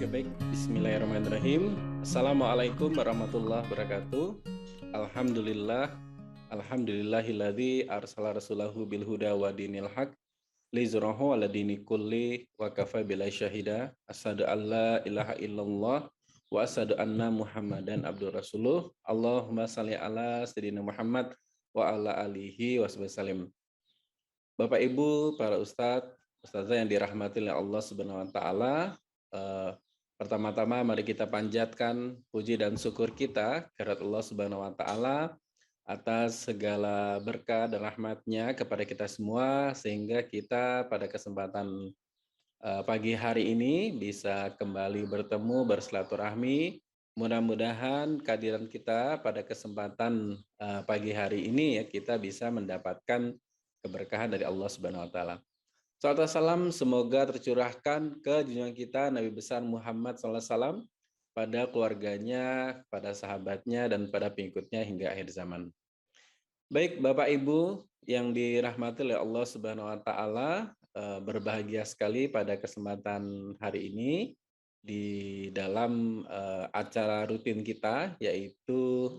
baik. Bismillahirrahmanirrahim. Assalamualaikum warahmatullahi wabarakatuh. Alhamdulillah. Alhamdulillahilladzi arsala rasulahu bil huda wa dinil haq liyuzhirahu 'ala dini kulli wa kafa billahi syahida. Asyhadu an la ilaha illallah wa asyhadu anna Muhammadan abdur rasuluh. Allahumma shalli ala sayyidina Muhammad wa ala alihi wasallam. Bapak Ibu, para ustadz, ustazah yang dirahmati oleh Allah Subhanahu wa taala, pertama-tama mari kita panjatkan puji dan syukur kita kehadirat Allah Subhanahu wa taala atas segala berkah dan rahmat-Nya kepada kita semua sehingga kita pada kesempatan pagi hari ini bisa kembali bertemu bersilaturahmi. Mudah-mudahan kehadiran kita pada kesempatan pagi hari ini ya kita bisa mendapatkan keberkahan dari Allah Subhanahu wa taala. Salawat salam semoga tercurahkan ke junjungan kita Nabi besar Muhammad sallallahu alaihi wasallam pada keluarganya, pada sahabatnya dan pada pengikutnya hingga akhir zaman. Baik Bapak Ibu yang dirahmati oleh Allah Subhanahu wa taala, berbahagia sekali pada kesempatan hari ini di dalam acara rutin kita yaitu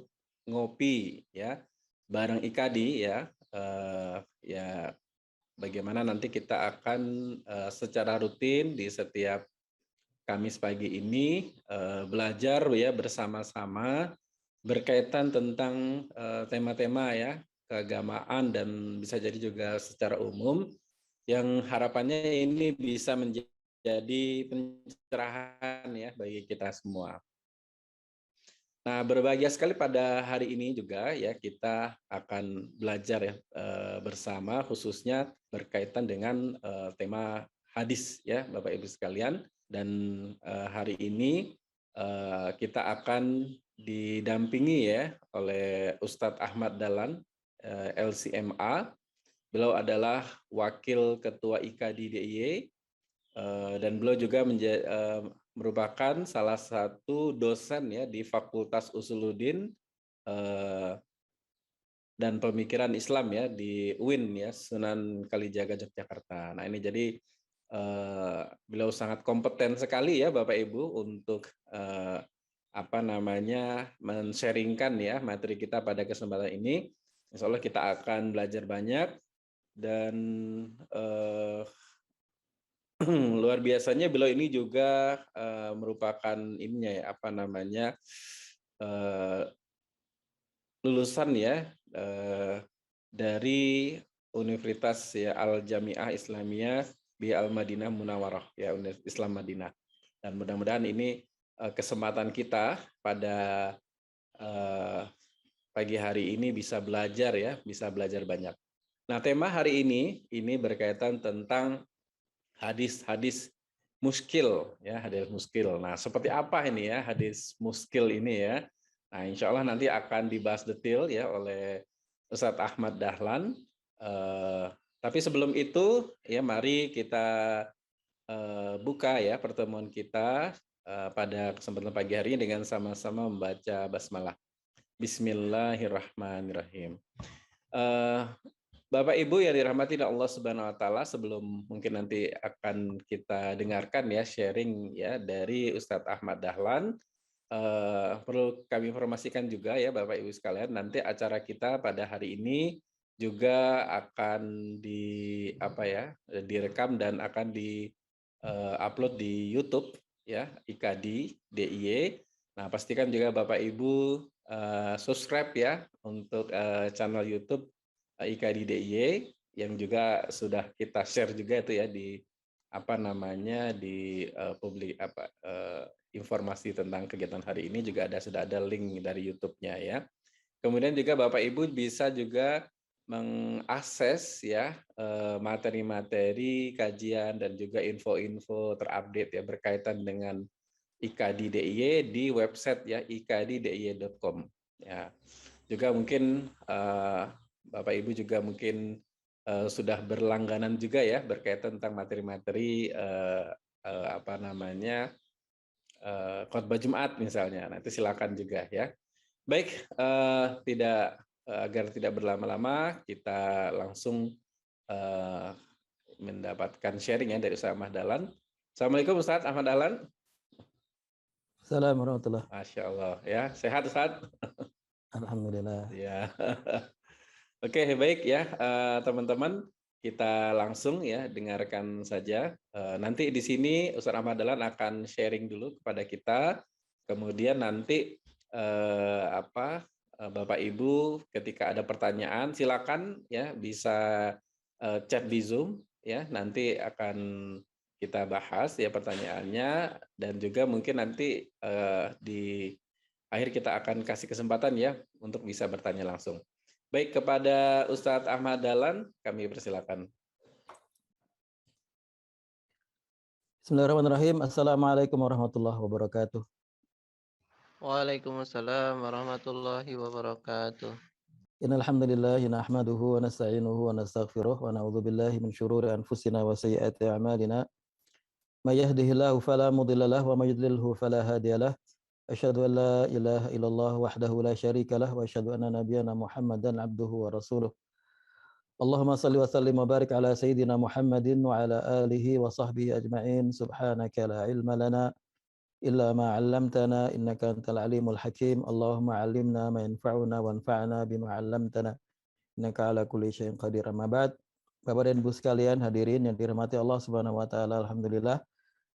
ngopi ya bareng IKADI ya. Ya bagaimana nanti kita akan secara rutin di setiap Kamis pagi ini belajar ya bersama-sama berkaitan tentang tema-tema ya keagamaan dan bisa jadi juga secara umum yang harapannya ini bisa menjadi pencerahan ya bagi kita semua. Nah, berbahagia sekali pada hari ini juga ya kita akan belajar ya bersama khususnya berkaitan dengan tema hadis ya Bapak Ibu sekalian, dan hari ini kita akan didampingi ya oleh Ustadz Ahmad Dahlan LCMA. Beliau adalah Wakil Ketua IKADI DIY dan beliau juga merupakan salah satu dosen ya di Fakultas Usuluddin dan Pemikiran Islam ya di UIN ya Sunan Kalijaga Yogyakarta. Nah ini jadi beliau sangat kompeten sekali ya Bapak Ibu untuk men-sharingkan ya materi kita pada kesempatan ini. Insya Allah kita akan belajar banyak dan luar biasanya beliau ini juga merupakan lulusan ya dari Universitas ya Al Jami'ah Islamiyah di Al Madinah Munawwarah ya Universitas Islam Madinah, dan mudah-mudahan ini kesempatan kita pada pagi hari ini bisa belajar banyak. Nah, tema hari ini berkaitan tentang hadis-hadis muskil ya, hadis muskil. Nah, seperti apa ini ya hadis muskil ini ya? Nah, insya Allah nanti akan dibahas detail ya oleh Ustadz Ahmad Dahlan. Tapi sebelum itu ya mari kita buka ya pertemuan kita pada kesempatan pagi hari ini dengan sama-sama membaca basmalah. Bismillahirrahmanirrahim. Bapak Ibu yang dirahmati Allah Subhanahu wa taala, sebelum mungkin nanti akan kita dengarkan ya sharing ya dari Ustadz Ahmad Dahlan, perlu kami informasikan juga ya Bapak Ibu sekalian, nanti acara kita pada hari ini juga akan direkam dan akan upload di YouTube ya IKADI DIY. Nah, pastikan juga Bapak Ibu subscribe ya untuk channel YouTube IKADI DIY yang juga sudah kita share juga itu ya di informasi tentang kegiatan hari ini juga sudah ada link dari YouTube-nya ya. Kemudian juga Bapak Ibu bisa juga mengakses ya materi-materi kajian dan juga info-info terupdate ya berkaitan dengan IKADI DIY di website ya ikadidiy.com ya. Juga mungkin Bapak Ibu juga mungkin sudah berlangganan juga ya berkaitan tentang materi-materi khotbah Jumat misalnya. Nah, itu silakan juga ya. Baik, agar tidak berlama-lama kita langsung mendapatkan sharing ya dari Ustaz Ahmad Dahlan. Assalamualaikum Ustaz Ahmad Dahlan. Assalamualaikum warahmatullahi. Masya Allah ya, sehat Ustaz? Alhamdulillah. Ya. Oke, baik ya teman-teman, kita langsung ya dengarkan saja. Nanti di sini Ustaz Ahmad Dahlan akan sharing dulu kepada kita. Kemudian nanti Bapak Ibu ketika ada pertanyaan silakan ya bisa chat di Zoom ya. Nanti akan kita bahas ya pertanyaannya dan juga mungkin nanti di akhir kita akan kasih kesempatan ya untuk bisa bertanya langsung. Baik, kepada Ustadz Ahmad Dahlan, kami persilakan. Bismillahirrahmanirrahim. Assalamualaikum warahmatullahi wabarakatuh. Waalaikumsalam warahmatullahi wabarakatuh. Innal hamdalillah nahmaduhu wa nasta'inuhu wa nastaghfiruh wa na'udzu billahi min syururi anfusina wa sayyiati a'malina. May yahdihillahu fala mudilla lahu wa may yudlilhu fala hadiyalah. Asyhadu an la ilaha illallah wahdahu la syarikalah wa asyhadu anna nabiyyana Muhammadan abduhu wa rasuluh. Allahumma salli wa sallim wa barik ala sayyidina Muhammadin wa ala alihi wa sahbihi ajma'in. Subhanaka la ilma lana illa ma 'allamtana innaka antal alimul hakim. Allahumma 'allimna ma yanfa'una wanfa'na bima 'allamtana innaka ala kulli syai'in qadir. Amma ba'd. Bapak dan Ibu sekalian hadirin yang dirahmati Allah Subhanahu wa taala, alhamdulillah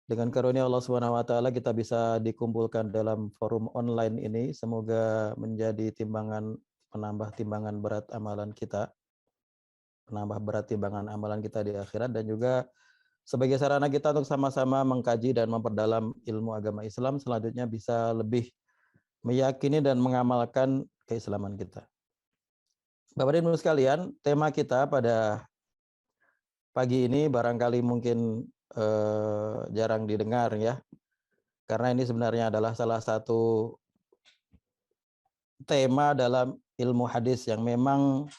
dengan karunia Allah Subhanahu wa taala kita bisa dikumpulkan dalam forum online ini. Semoga menjadi timbangan, penambah timbangan berat amalan kita, penambah berat timbangan amalan kita di akhirat, dan juga sebagai sarana kita untuk sama-sama mengkaji dan memperdalam ilmu agama Islam, selanjutnya bisa lebih meyakini dan mengamalkan keislaman kita. Bapak dan Ibu sekalian, tema kita pada pagi ini barangkali mungkin jarang didengar ya, karena ini sebenarnya adalah salah satu tema dalam ilmu hadis yang memang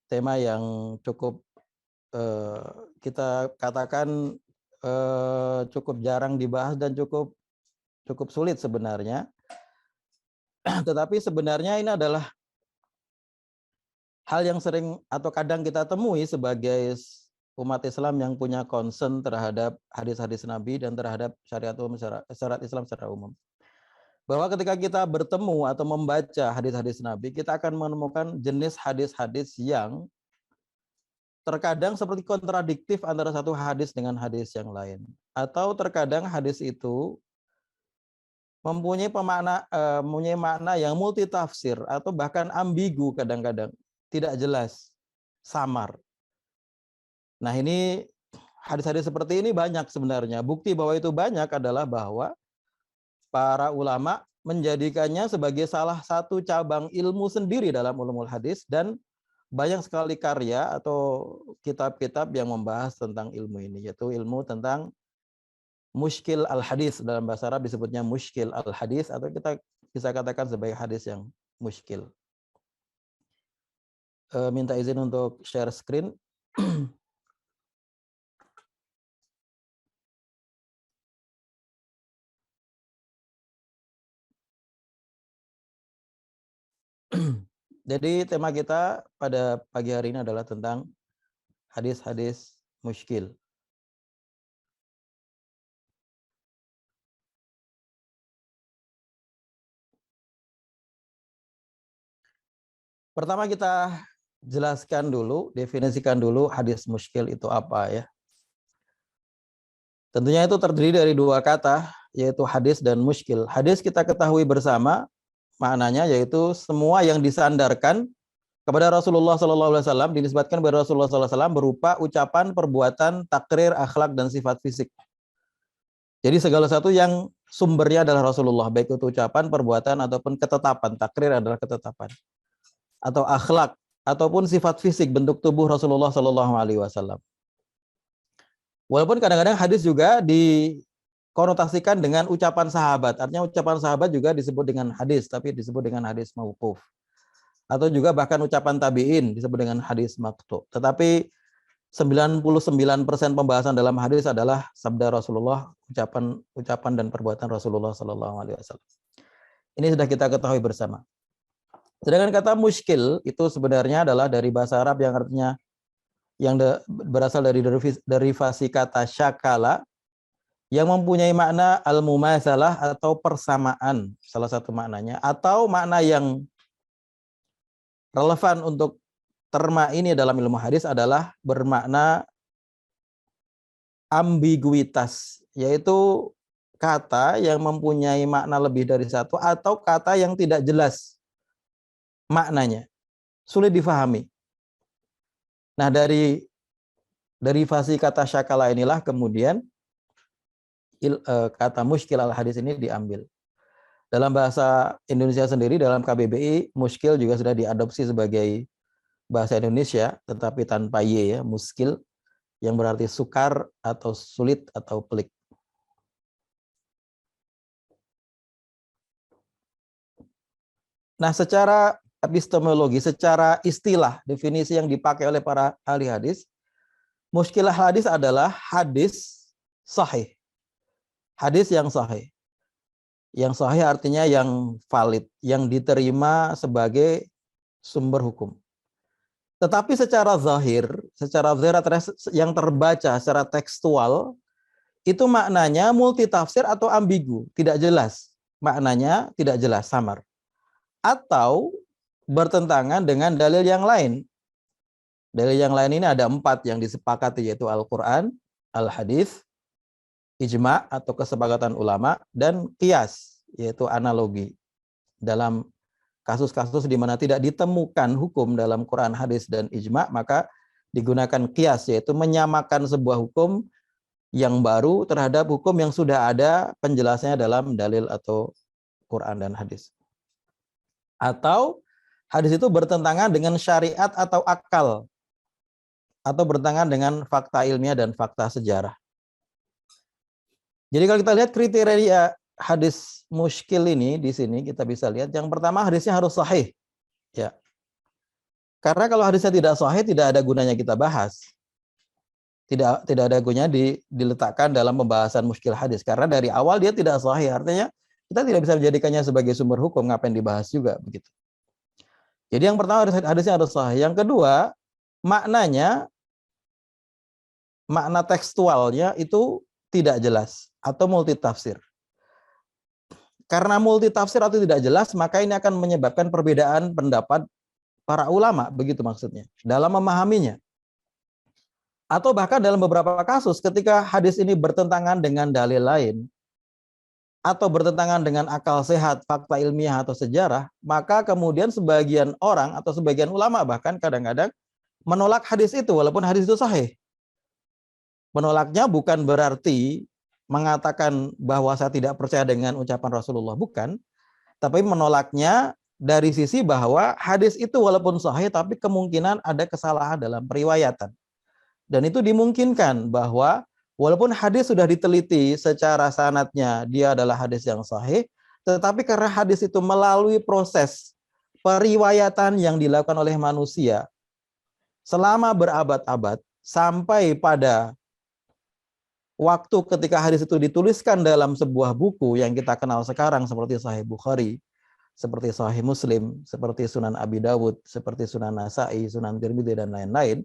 tema yang cukup kita katakan cukup jarang dibahas dan cukup sulit sebenarnya. Tetapi sebenarnya ini adalah hal yang sering atau kadang kita temui sebagai umat Islam yang punya concern terhadap hadis-hadis Nabi dan terhadap syariat Islam secara umum. Bahwa ketika kita bertemu atau membaca hadis-hadis Nabi, kita akan menemukan jenis hadis-hadis yang terkadang seperti kontradiktif antara satu hadis dengan hadis yang lain. Atau terkadang hadis itu mempunyai makna yang multitafsir atau bahkan ambigu kadang-kadang, tidak jelas, samar. Nah ini hadis-hadis seperti ini banyak sebenarnya. Bukti bahwa itu banyak adalah bahwa para ulama menjadikannya sebagai salah satu cabang ilmu sendiri dalam ulumul hadis, dan banyak sekali karya atau kitab-kitab yang membahas tentang ilmu ini, yaitu ilmu tentang mushkil al-hadis. Dalam bahasa Arab disebutnya mushkil al-hadis, atau kita bisa katakan sebagai hadis yang mushkil. Minta izin untuk share screen. Jadi tema kita pada pagi hari ini adalah tentang hadis-hadis mushkil. Pertama kita jelaskan dulu, definisikan dulu hadis mushkil itu apa ya. Tentunya itu terdiri dari dua kata, yaitu hadis dan mushkil. Hadis kita ketahui bersama maknanya yaitu semua yang disandarkan kepada Rasulullah SAW, dinisbatkan kepada Rasulullah SAW berupa ucapan, perbuatan, takrir, akhlak, dan sifat fisik. Jadi segala satu yang sumbernya adalah Rasulullah, baik itu ucapan, perbuatan, ataupun ketetapan. Takrir adalah ketetapan. Atau akhlak, ataupun sifat fisik, bentuk tubuh Rasulullah SAW. Walaupun kadang-kadang hadis juga dikonotasikan dengan ucapan sahabat. Artinya ucapan sahabat juga disebut dengan hadis, tapi disebut dengan hadis mauquf. Atau juga bahkan ucapan tabi'in disebut dengan hadis maqtu'. Tetapi 99% pembahasan dalam hadis adalah sabda Rasulullah, ucapan dan perbuatan Rasulullah SAW. Ini sudah kita ketahui bersama. Sedangkan kata mushkil itu sebenarnya adalah dari bahasa Arab yang artinya berasal dari derivasi kata syakala, yang mempunyai makna al-mumatsalah atau persamaan, salah satu maknanya, atau makna yang relevan untuk terma ini dalam ilmu hadis adalah bermakna ambiguitas, yaitu kata yang mempunyai makna lebih dari satu atau kata yang tidak jelas maknanya, sulit difahami. Nah, dari derivasi kata syakala inilah kemudian kata muskil al-hadis ini diambil. Dalam bahasa Indonesia sendiri, dalam KBBI, muskil juga sudah diadopsi sebagai bahasa Indonesia, tetapi tanpa y ya, muskil, yang berarti sukar atau sulit atau pelik. Nah, secara epistemologi, secara istilah, definisi yang dipakai oleh para ahli hadis, muskilah hadis adalah hadis sahih. Hadis yang sahih. Yang sahih artinya yang valid, yang diterima sebagai sumber hukum. Tetapi secara zahir yang terbaca secara tekstual, itu maknanya multitafsir atau ambigu, tidak jelas. Maknanya tidak jelas, samar. Atau bertentangan dengan dalil yang lain. Dalil yang lain ini ada 4 yang disepakati, yaitu Al-Quran, Al-Hadis, ijma atau kesepakatan ulama, dan qiyas, yaitu analogi. Dalam kasus-kasus di mana tidak ditemukan hukum dalam Quran, hadis, dan ijma, maka digunakan qiyas, yaitu menyamakan sebuah hukum yang baru terhadap hukum yang sudah ada penjelasannya dalam dalil atau Quran dan hadis. Atau hadis itu bertentangan dengan syariat atau akal, atau bertentangan dengan fakta ilmiah dan fakta sejarah. Jadi kalau kita lihat kriteria hadis muskil ini di sini, kita bisa lihat yang pertama, hadisnya harus sahih. Ya. Karena kalau hadisnya tidak sahih, tidak ada gunanya kita bahas. Tidak ada gunanya diletakkan dalam pembahasan muskil hadis, karena dari awal dia tidak sahih. Artinya kita tidak bisa menjadikannya sebagai sumber hukum, ngapain dibahas juga begitu. Jadi yang pertama, hadisnya harus sahih. Yang kedua, maknanya, makna tekstualnya itu tidak jelas atau multitafsir. Karena multitafsir atau tidak jelas, maka ini akan menyebabkan perbedaan pendapat para ulama, begitu maksudnya, dalam memahaminya. Atau bahkan dalam beberapa kasus ketika hadis ini bertentangan dengan dalil lain, atau bertentangan dengan akal sehat, fakta ilmiah atau sejarah, maka kemudian sebagian orang atau sebagian ulama bahkan kadang-kadang menolak hadis itu walaupun hadis itu sahih. Menolaknya bukan berarti mengatakan bahwa saya tidak percaya dengan ucapan Rasulullah, bukan. Tapi menolaknya dari sisi bahwa hadis itu walaupun sahih, tapi kemungkinan ada kesalahan dalam periwayatan. Dan itu dimungkinkan bahwa walaupun hadis sudah diteliti secara sanadnya, dia adalah hadis yang sahih, tetapi karena hadis itu melalui proses periwayatan yang dilakukan oleh manusia selama berabad-abad, sampai pada waktu ketika hadis itu dituliskan dalam sebuah buku yang kita kenal sekarang seperti Sahih Bukhari, seperti Sahih Muslim, seperti Sunan Abi Dawud, seperti Sunan Nasai, Sunan Tirmidzi, dan lain-lain,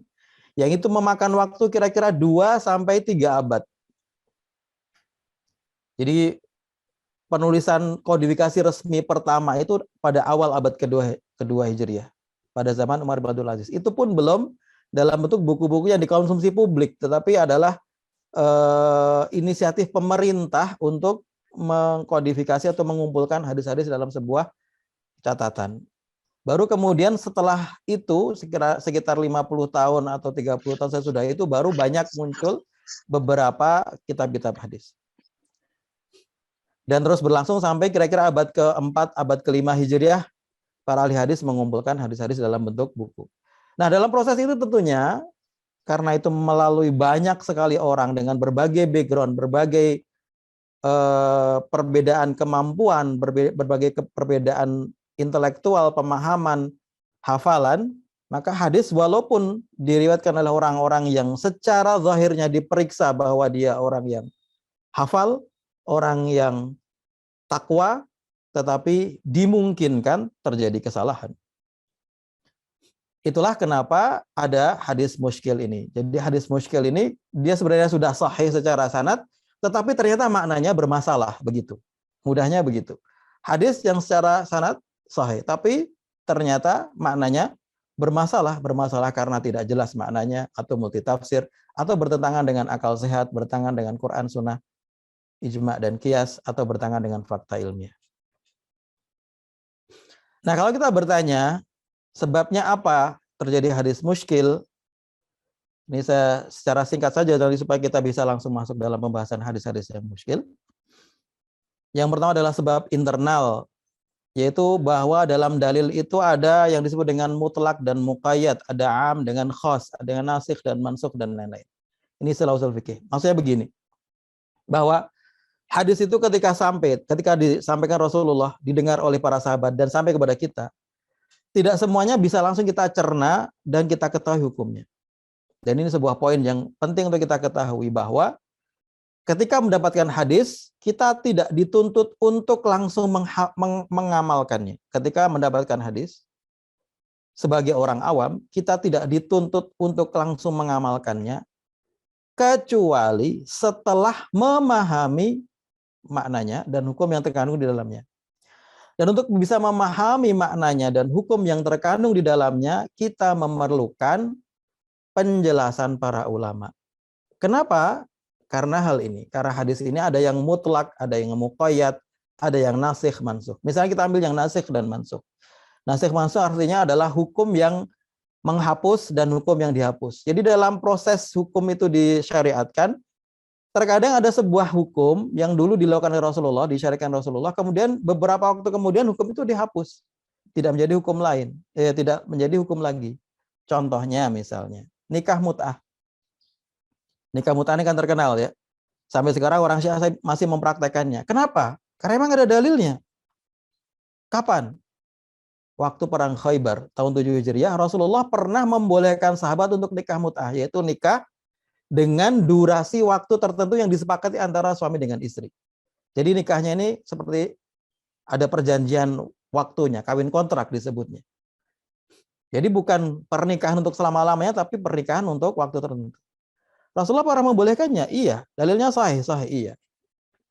yang itu memakan waktu kira-kira 2 sampai 3 abad. Jadi penulisan kodifikasi resmi pertama itu pada awal abad kedua Hijriah, pada zaman Umar bin Abdul Aziz. Itu pun belum dalam bentuk buku-buku yang dikonsumsi publik, tetapi adalah inisiatif pemerintah untuk mengkodifikasi atau mengumpulkan hadis-hadis dalam sebuah catatan. Baru kemudian setelah itu sekitar 50 tahun atau 30 tahun sesudah itu baru banyak muncul beberapa kitab-kitab hadis. Dan terus berlangsung sampai kira-kira abad ke-4, abad ke-5 Hijriah, para ahli hadis mengumpulkan hadis-hadis dalam bentuk buku. Nah, dalam proses itu tentunya karena itu melalui banyak sekali orang dengan berbagai background, berbagai perbedaan kemampuan, berbagai perbedaan intelektual, pemahaman, hafalan, maka hadis walaupun diriwayatkan oleh orang-orang yang secara zahirnya diperiksa bahwa dia orang yang hafal, orang yang takwa, tetapi dimungkinkan terjadi kesalahan. Itulah kenapa ada hadis muskil ini. Jadi hadis muskil ini dia sebenarnya sudah sahih secara sanad, tetapi ternyata maknanya bermasalah, begitu. Mudahnya begitu. Hadis yang secara sanad sahih, tapi ternyata maknanya bermasalah karena tidak jelas maknanya, atau multitafsir, atau bertentangan dengan akal sehat, bertentangan dengan Quran, Sunnah, ijma dan qiyas, atau bertentangan dengan fakta ilmiah. Nah, kalau kita bertanya, sebabnya apa terjadi hadis muskil? Ini saya secara singkat saja supaya kita bisa langsung masuk dalam pembahasan hadis-hadis yang muskil. Yang pertama adalah sebab internal, yaitu bahwa dalam dalil itu ada yang disebut dengan mutlak dan muqayyad, ada am dengan khas, ada dengan nasikh dan mansukh dan lain-lain. Ini istilah usul fikih. Maksudnya begini, bahwa hadis itu ketika disampaikan Rasulullah, didengar oleh para sahabat dan sampai kepada kita, tidak semuanya bisa langsung kita cerna dan kita ketahui hukumnya. Dan ini sebuah poin yang penting untuk kita ketahui, bahwa ketika mendapatkan hadis, kita tidak dituntut untuk langsung mengamalkannya. Ketika mendapatkan hadis, sebagai orang awam, kita tidak dituntut untuk langsung mengamalkannya, kecuali setelah memahami maknanya dan hukum yang terkandung di dalamnya. Dan untuk bisa memahami maknanya dan hukum yang terkandung di dalamnya, kita memerlukan penjelasan para ulama. Kenapa? Karena hal ini. Karena hadis ini ada yang mutlak, ada yang muqayyad, ada yang nasikh mansukh. Misalnya kita ambil yang nasikh dan mansukh. Nasikh mansukh artinya adalah hukum yang menghapus dan hukum yang dihapus. Jadi dalam proses hukum itu disyariatkan, terkadang ada sebuah hukum yang dulu dilakukan oleh Rasulullah, disyariatkan Rasulullah, kemudian beberapa waktu kemudian hukum itu dihapus. Tidak menjadi hukum lain, tidak menjadi hukum lagi. Contohnya misalnya, nikah mut'ah. Nikah mut'ah ini kan terkenal ya. Sampai sekarang orang Syiah masih mempraktekannya. Kenapa? Karena memang ada dalilnya. Kapan? Waktu perang Khaybar tahun 7 Hijriah, Rasulullah pernah membolehkan sahabat untuk nikah mut'ah, yaitu nikah dengan durasi waktu tertentu yang disepakati antara suami dengan istri. Jadi nikahnya ini seperti ada perjanjian waktunya, kawin kontrak disebutnya. Jadi bukan pernikahan untuk selama-lamanya, tapi pernikahan untuk waktu tertentu. Rasulullah pernah membolehkannya? Iya. Dalilnya sahih iya.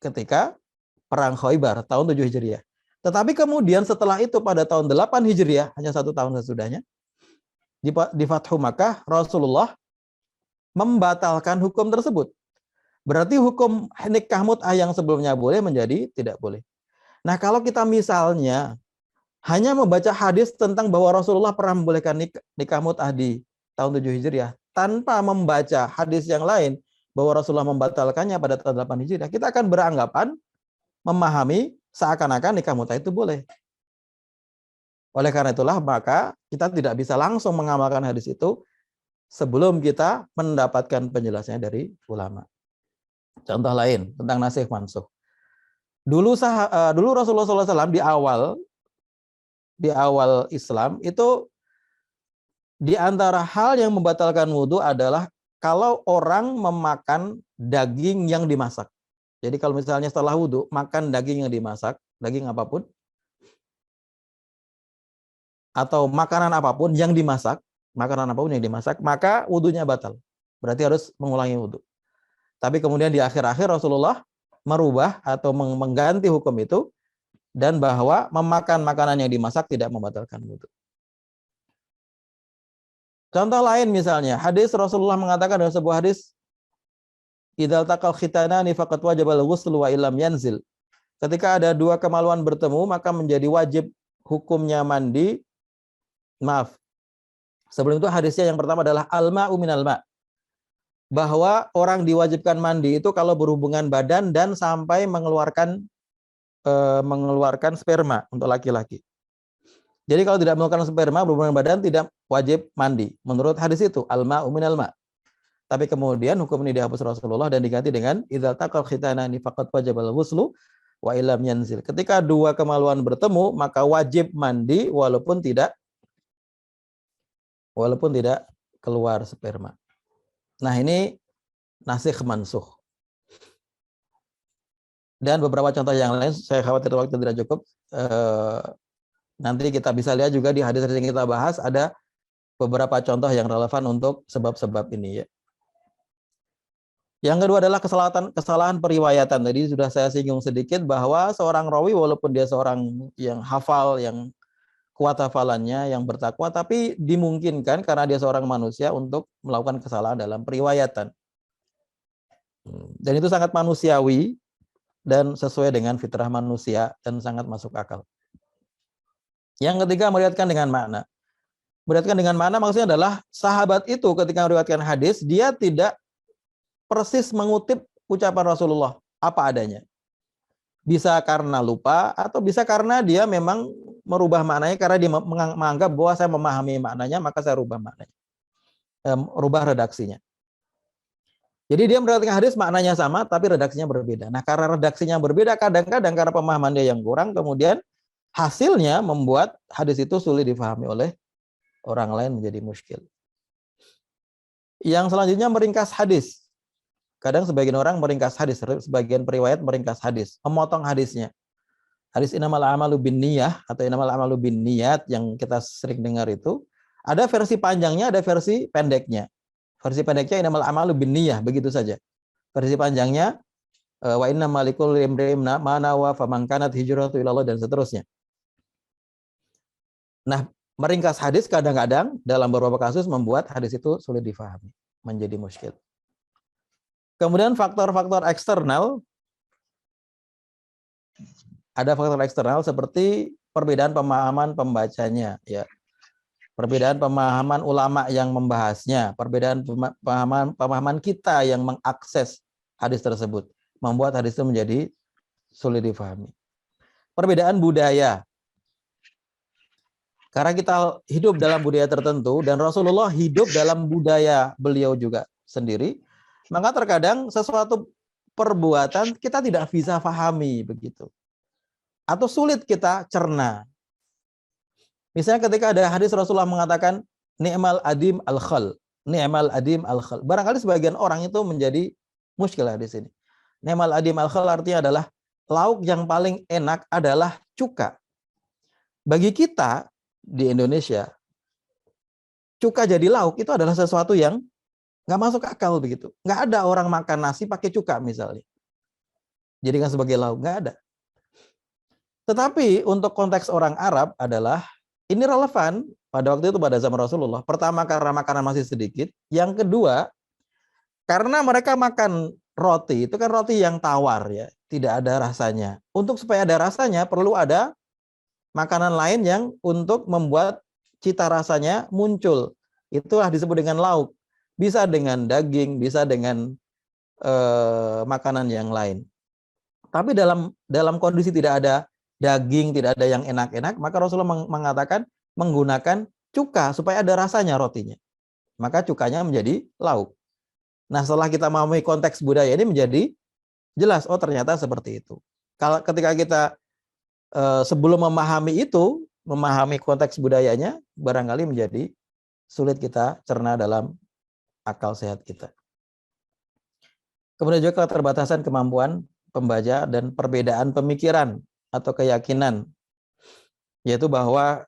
Ketika perang Khaybar tahun 7 Hijriah. Tetapi kemudian setelah itu pada tahun 8 Hijriah, hanya 1 tahun sesudahnya, di Fathu Makkah, Rasulullah membatalkan hukum tersebut. Berarti hukum nikah mut'ah yang sebelumnya boleh menjadi tidak boleh. Nah, kalau kita misalnya hanya membaca hadis tentang bahwa Rasulullah pernah membolehkan nikah mut'ah di tahun 7 Hijriah, tanpa membaca hadis yang lain bahwa Rasulullah membatalkannya pada tahun 8 Hijriah, kita akan beranggapan memahami seakan-akan nikah mut'ah itu boleh. Oleh karena itulah maka kita tidak bisa langsung mengamalkan hadis itu sebelum kita mendapatkan penjelasannya dari ulama. Contoh lain tentang nasikh mansukh. Dulu Rasulullah SAW di awal Islam itu, di antara hal yang membatalkan wudhu adalah kalau orang memakan daging yang dimasak. Jadi kalau misalnya setelah wudhu makan daging yang dimasak, daging apapun, atau makanan apapun yang dimasak, maka wudhunya batal. Berarti harus mengulangi wudhu. Tapi kemudian di akhir-akhir Rasulullah merubah atau mengganti hukum itu, dan bahwa memakan makanan yang dimasak tidak membatalkan wudhu. Contoh lain misalnya, hadis Rasulullah mengatakan dalam sebuah hadis, idzal taqal khitanani faqad wajibal ghuslu wa illam yanzil. Ketika ada dua kemaluan bertemu, maka menjadi wajib hukumnya mandi. Maaf. Sebelum itu hadisnya yang pertama adalah al-ma'u minal ma'. Bahwa orang diwajibkan mandi itu kalau berhubungan badan dan sampai mengeluarkan sperma untuk laki-laki. Jadi kalau tidak mengeluarkan sperma, berhubungan badan, tidak wajib mandi. Menurut hadis itu, al-ma'u minal ma'. Tapi kemudian hukum ini dihapus Rasulullah dan diganti dengan idzal taqal khitanani faqad wajibal ghuslu wa illam yanzil. Ketika dua kemaluan bertemu, maka wajib mandi walaupun tidak keluar sperma. Nah, ini nasikh mansukh. Dan beberapa contoh yang lain, saya khawatir waktu tidak cukup. Nanti kita bisa lihat juga di hadis yang kita bahas, ada beberapa contoh yang relevan untuk sebab-sebab ini ya. Yang kedua adalah kesalahan periwayatan. Tadi sudah saya singgung sedikit bahwa seorang rawi walaupun dia seorang yang hafal, yang kuat hafalannya, yang bertakwa, tapi dimungkinkan karena dia seorang manusia untuk melakukan kesalahan dalam periwayatan. Dan itu sangat manusiawi dan sesuai dengan fitrah manusia dan sangat masuk akal. Yang ketiga, meriwayatkan dengan makna. Meriwayatkan dengan makna maksudnya adalah sahabat itu ketika meriwayatkan hadis, dia tidak persis mengutip ucapan Rasulullah apa adanya. Bisa karena lupa atau bisa karena dia memang merubah maknanya karena dia menganggap bahwa saya memahami maknanya maka saya rubah maknanya. Rubah redaksinya. Jadi dia meriwayatkan hadis maknanya sama tapi redaksinya berbeda. Nah, karena redaksinya berbeda kadang-kadang karena pemahaman dia yang kurang kemudian hasilnya membuat hadis itu sulit difahami oleh orang lain menjadi muskil. Yang selanjutnya meringkas hadis. Kadang sebagian orang meringkas hadis, sebagian periwayat meringkas hadis, memotong hadisnya. Hadis innamal a'malu binniyah atau innamal a'malu binniyat yang kita sering dengar itu, ada versi panjangnya, ada versi pendeknya. Versi pendeknya innamal a'malu binniyah, begitu saja. Versi panjangnya wa innamal likulli imri'in ma nawa faman kanat hijratuhu ilallah dan seterusnya. Nah, meringkas hadis kadang-kadang dalam beberapa kasus membuat hadis itu sulit difahami, menjadi muskil. Kemudian faktor-faktor eksternal, ada faktor eksternal seperti perbedaan pemahaman pembacanya, ya, perbedaan pemahaman ulama yang membahasnya, perbedaan pemahaman kita yang mengakses hadis tersebut, membuat hadis itu menjadi sulit difahami. Perbedaan budaya, karena kita hidup dalam budaya tertentu dan Rasulullah hidup dalam budaya beliau juga sendiri. Maka terkadang sesuatu perbuatan kita tidak bisa pahami begitu. Atau sulit kita cerna. Misalnya ketika ada hadis Rasulullah mengatakan ni'mal adim al-khal. Ni'mal adim al-khal. Barangkali sebagian orang itu menjadi muskil hadis ini. Ni'mal adim al-khal artinya adalah lauk yang paling enak adalah cuka. Bagi kita di Indonesia, cuka jadi lauk itu adalah sesuatu yang nggak masuk akal begitu. Nggak ada orang makan nasi pakai cuka misalnya. Jadikan sebagai lauk, nggak ada. Tetapi untuk konteks orang Arab adalah ini relevan pada waktu itu pada zaman Rasulullah. Pertama karena makanan masih sedikit. Yang kedua karena mereka makan roti, itu kan roti yang tawar ya, tidak ada rasanya. Untuk supaya ada rasanya perlu ada makanan lain yang untuk membuat cita rasanya muncul. Itulah disebut dengan lauk. Bisa dengan daging, bisa dengan makanan yang lain. Tapi dalam kondisi tidak ada daging, tidak ada yang enak-enak, maka Rasulullah mengatakan menggunakan cuka supaya ada rasanya rotinya. Maka cukanya menjadi lauk. Nah, setelah kita memahami konteks budaya ini menjadi jelas, oh ternyata seperti itu. Kalau ketika kita sebelum memahami itu, memahami konteks budayanya, barangkali menjadi sulit kita cerna dalam akal sehat kita. Kemudian juga keterbatasan kemampuan pembaca dan perbedaan pemikiran atau keyakinan, yaitu bahwa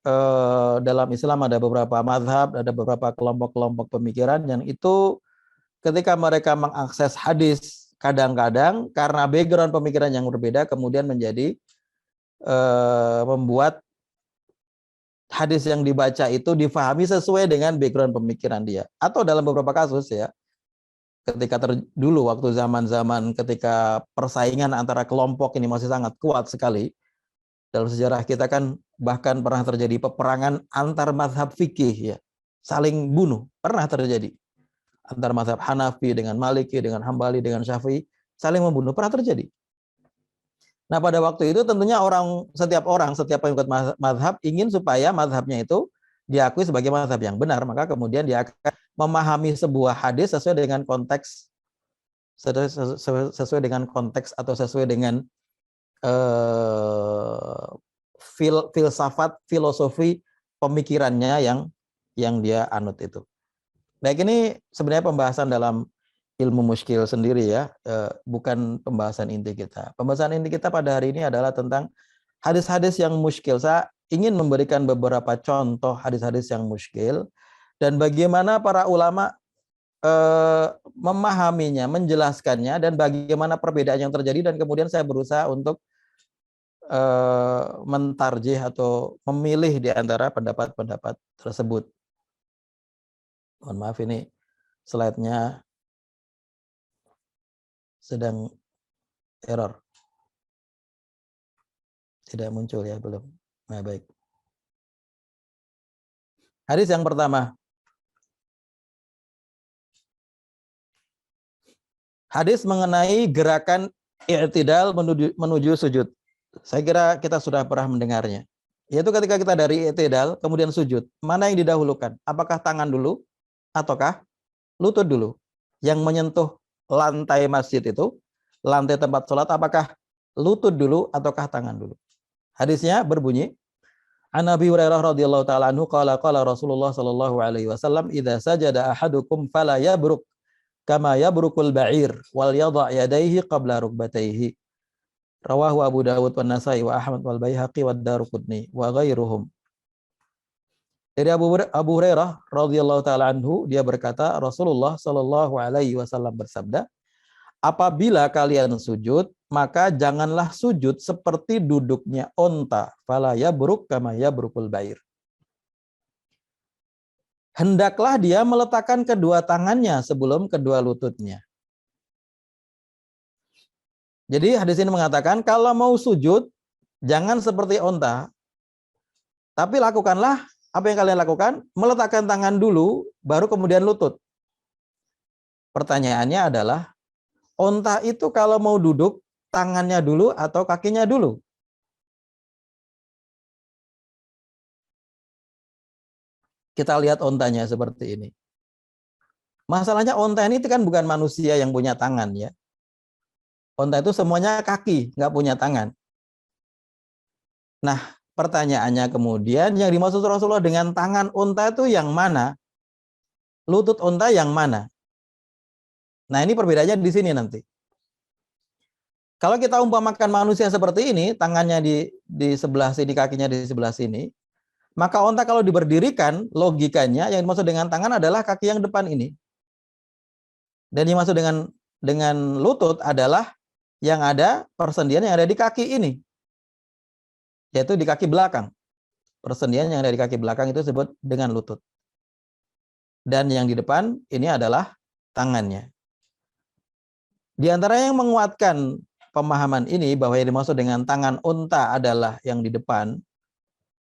dalam Islam ada beberapa mazhab, ada beberapa kelompok-kelompok pemikiran yang itu ketika mereka mengakses hadis kadang-kadang karena background pemikiran yang berbeda kemudian menjadi membuat hadis yang dibaca itu difahami sesuai dengan background pemikiran dia. Atau dalam beberapa kasus ya, ketika dulu waktu zaman-zaman ketika persaingan antara kelompok ini masih sangat kuat sekali. Dalam sejarah kita kan bahkan pernah terjadi peperangan antar mazhab fikih ya. Saling bunuh, pernah terjadi. Antar mazhab Hanafi dengan Maliki, dengan Hambali, dengan Syafi'i, saling membunuh, pernah terjadi. Nah, pada waktu itu tentunya setiap pengikut mazhab ingin supaya mazhabnya itu diakui sebagai mazhab yang benar, maka kemudian dia akan memahami sebuah hadis sesuai dengan konteks atau sesuai dengan filsafat, filosofi pemikirannya yang dia anut itu. Baik, ini sebenarnya pembahasan dalam ilmu muskil sendiri ya, bukan pembahasan inti kita. Pembahasan inti kita pada hari ini adalah tentang hadis-hadis yang muskil. Saya ingin memberikan beberapa contoh hadis-hadis yang muskil dan bagaimana para ulama memahaminya, menjelaskannya, dan bagaimana perbedaan yang terjadi, dan kemudian saya berusaha untuk mentarjih atau memilih di antara pendapat-pendapat tersebut. Mohon maaf, ini slide-nya sedang error. Tidak muncul ya, belum. Nah, baik. Hadis yang pertama. Hadis mengenai gerakan i'tidal menuju sujud. Saya kira kita sudah pernah mendengarnya. Yaitu ketika kita dari i'tidal kemudian sujud, mana yang didahulukan? Apakah tangan dulu ataukah lutut dulu? Yang menyentuh lantai masjid itu, lantai tempat sholat, apakah lutut dulu ataukah tangan dulu? Hadisnya berbunyi, An Abi Hurairah radhiyallahu taala anhu qala Rasulullah sallallahu alaihi wasallam idza sajada ahadukum fala yabruk kama yabrukul ba'ir wal yadha' yadayhi qabla rukbatayhi. Rawahu Abu Dawud wa Nasai wa Ahmad wal Baihaqi wa Daruqutni wa ghairuhum. Dari Abu Hurairah radhiyallahu taala anhu, dia berkata, Rasulullah sallallahu alaihi wasallam bersabda, apabila kalian sujud, maka janganlah sujud seperti duduknya onta. Fala yabruk kama yabrukul bair. Hendaklah dia meletakkan kedua tangannya sebelum kedua lututnya. Jadi hadis ini mengatakan kalau mau sujud jangan seperti onta, tapi lakukanlah apa yang kalian lakukan, meletakkan tangan dulu, baru kemudian lutut. Pertanyaannya adalah, onta itu kalau mau duduk, tangannya dulu atau kakinya dulu? Kita lihat ontanya seperti ini. Masalahnya onta ini kan bukan manusia yang punya tangan ya. Onta itu semuanya kaki, nggak punya tangan. Nah, pertanyaannya kemudian yang dimaksud Rasulullah dengan tangan onta itu yang mana? Lutut onta yang mana? Nah, ini perbedaannya di sini nanti. Kalau kita umpamakan manusia seperti ini, tangannya di sebelah sini, kakinya di sebelah sini, maka onta kalau diberdirikan, logikanya yang dimaksud dengan tangan adalah kaki yang depan ini. Dan yang dimaksud dengan lutut adalah yang ada persendian yang ada di kaki ini, yaitu di kaki belakang. Persendian yang ada di kaki belakang itu disebut dengan lutut. Dan yang di depan ini adalah tangannya. Di antara yang menguatkan pemahaman ini bahwa yang dimaksud dengan tangan unta adalah yang di depan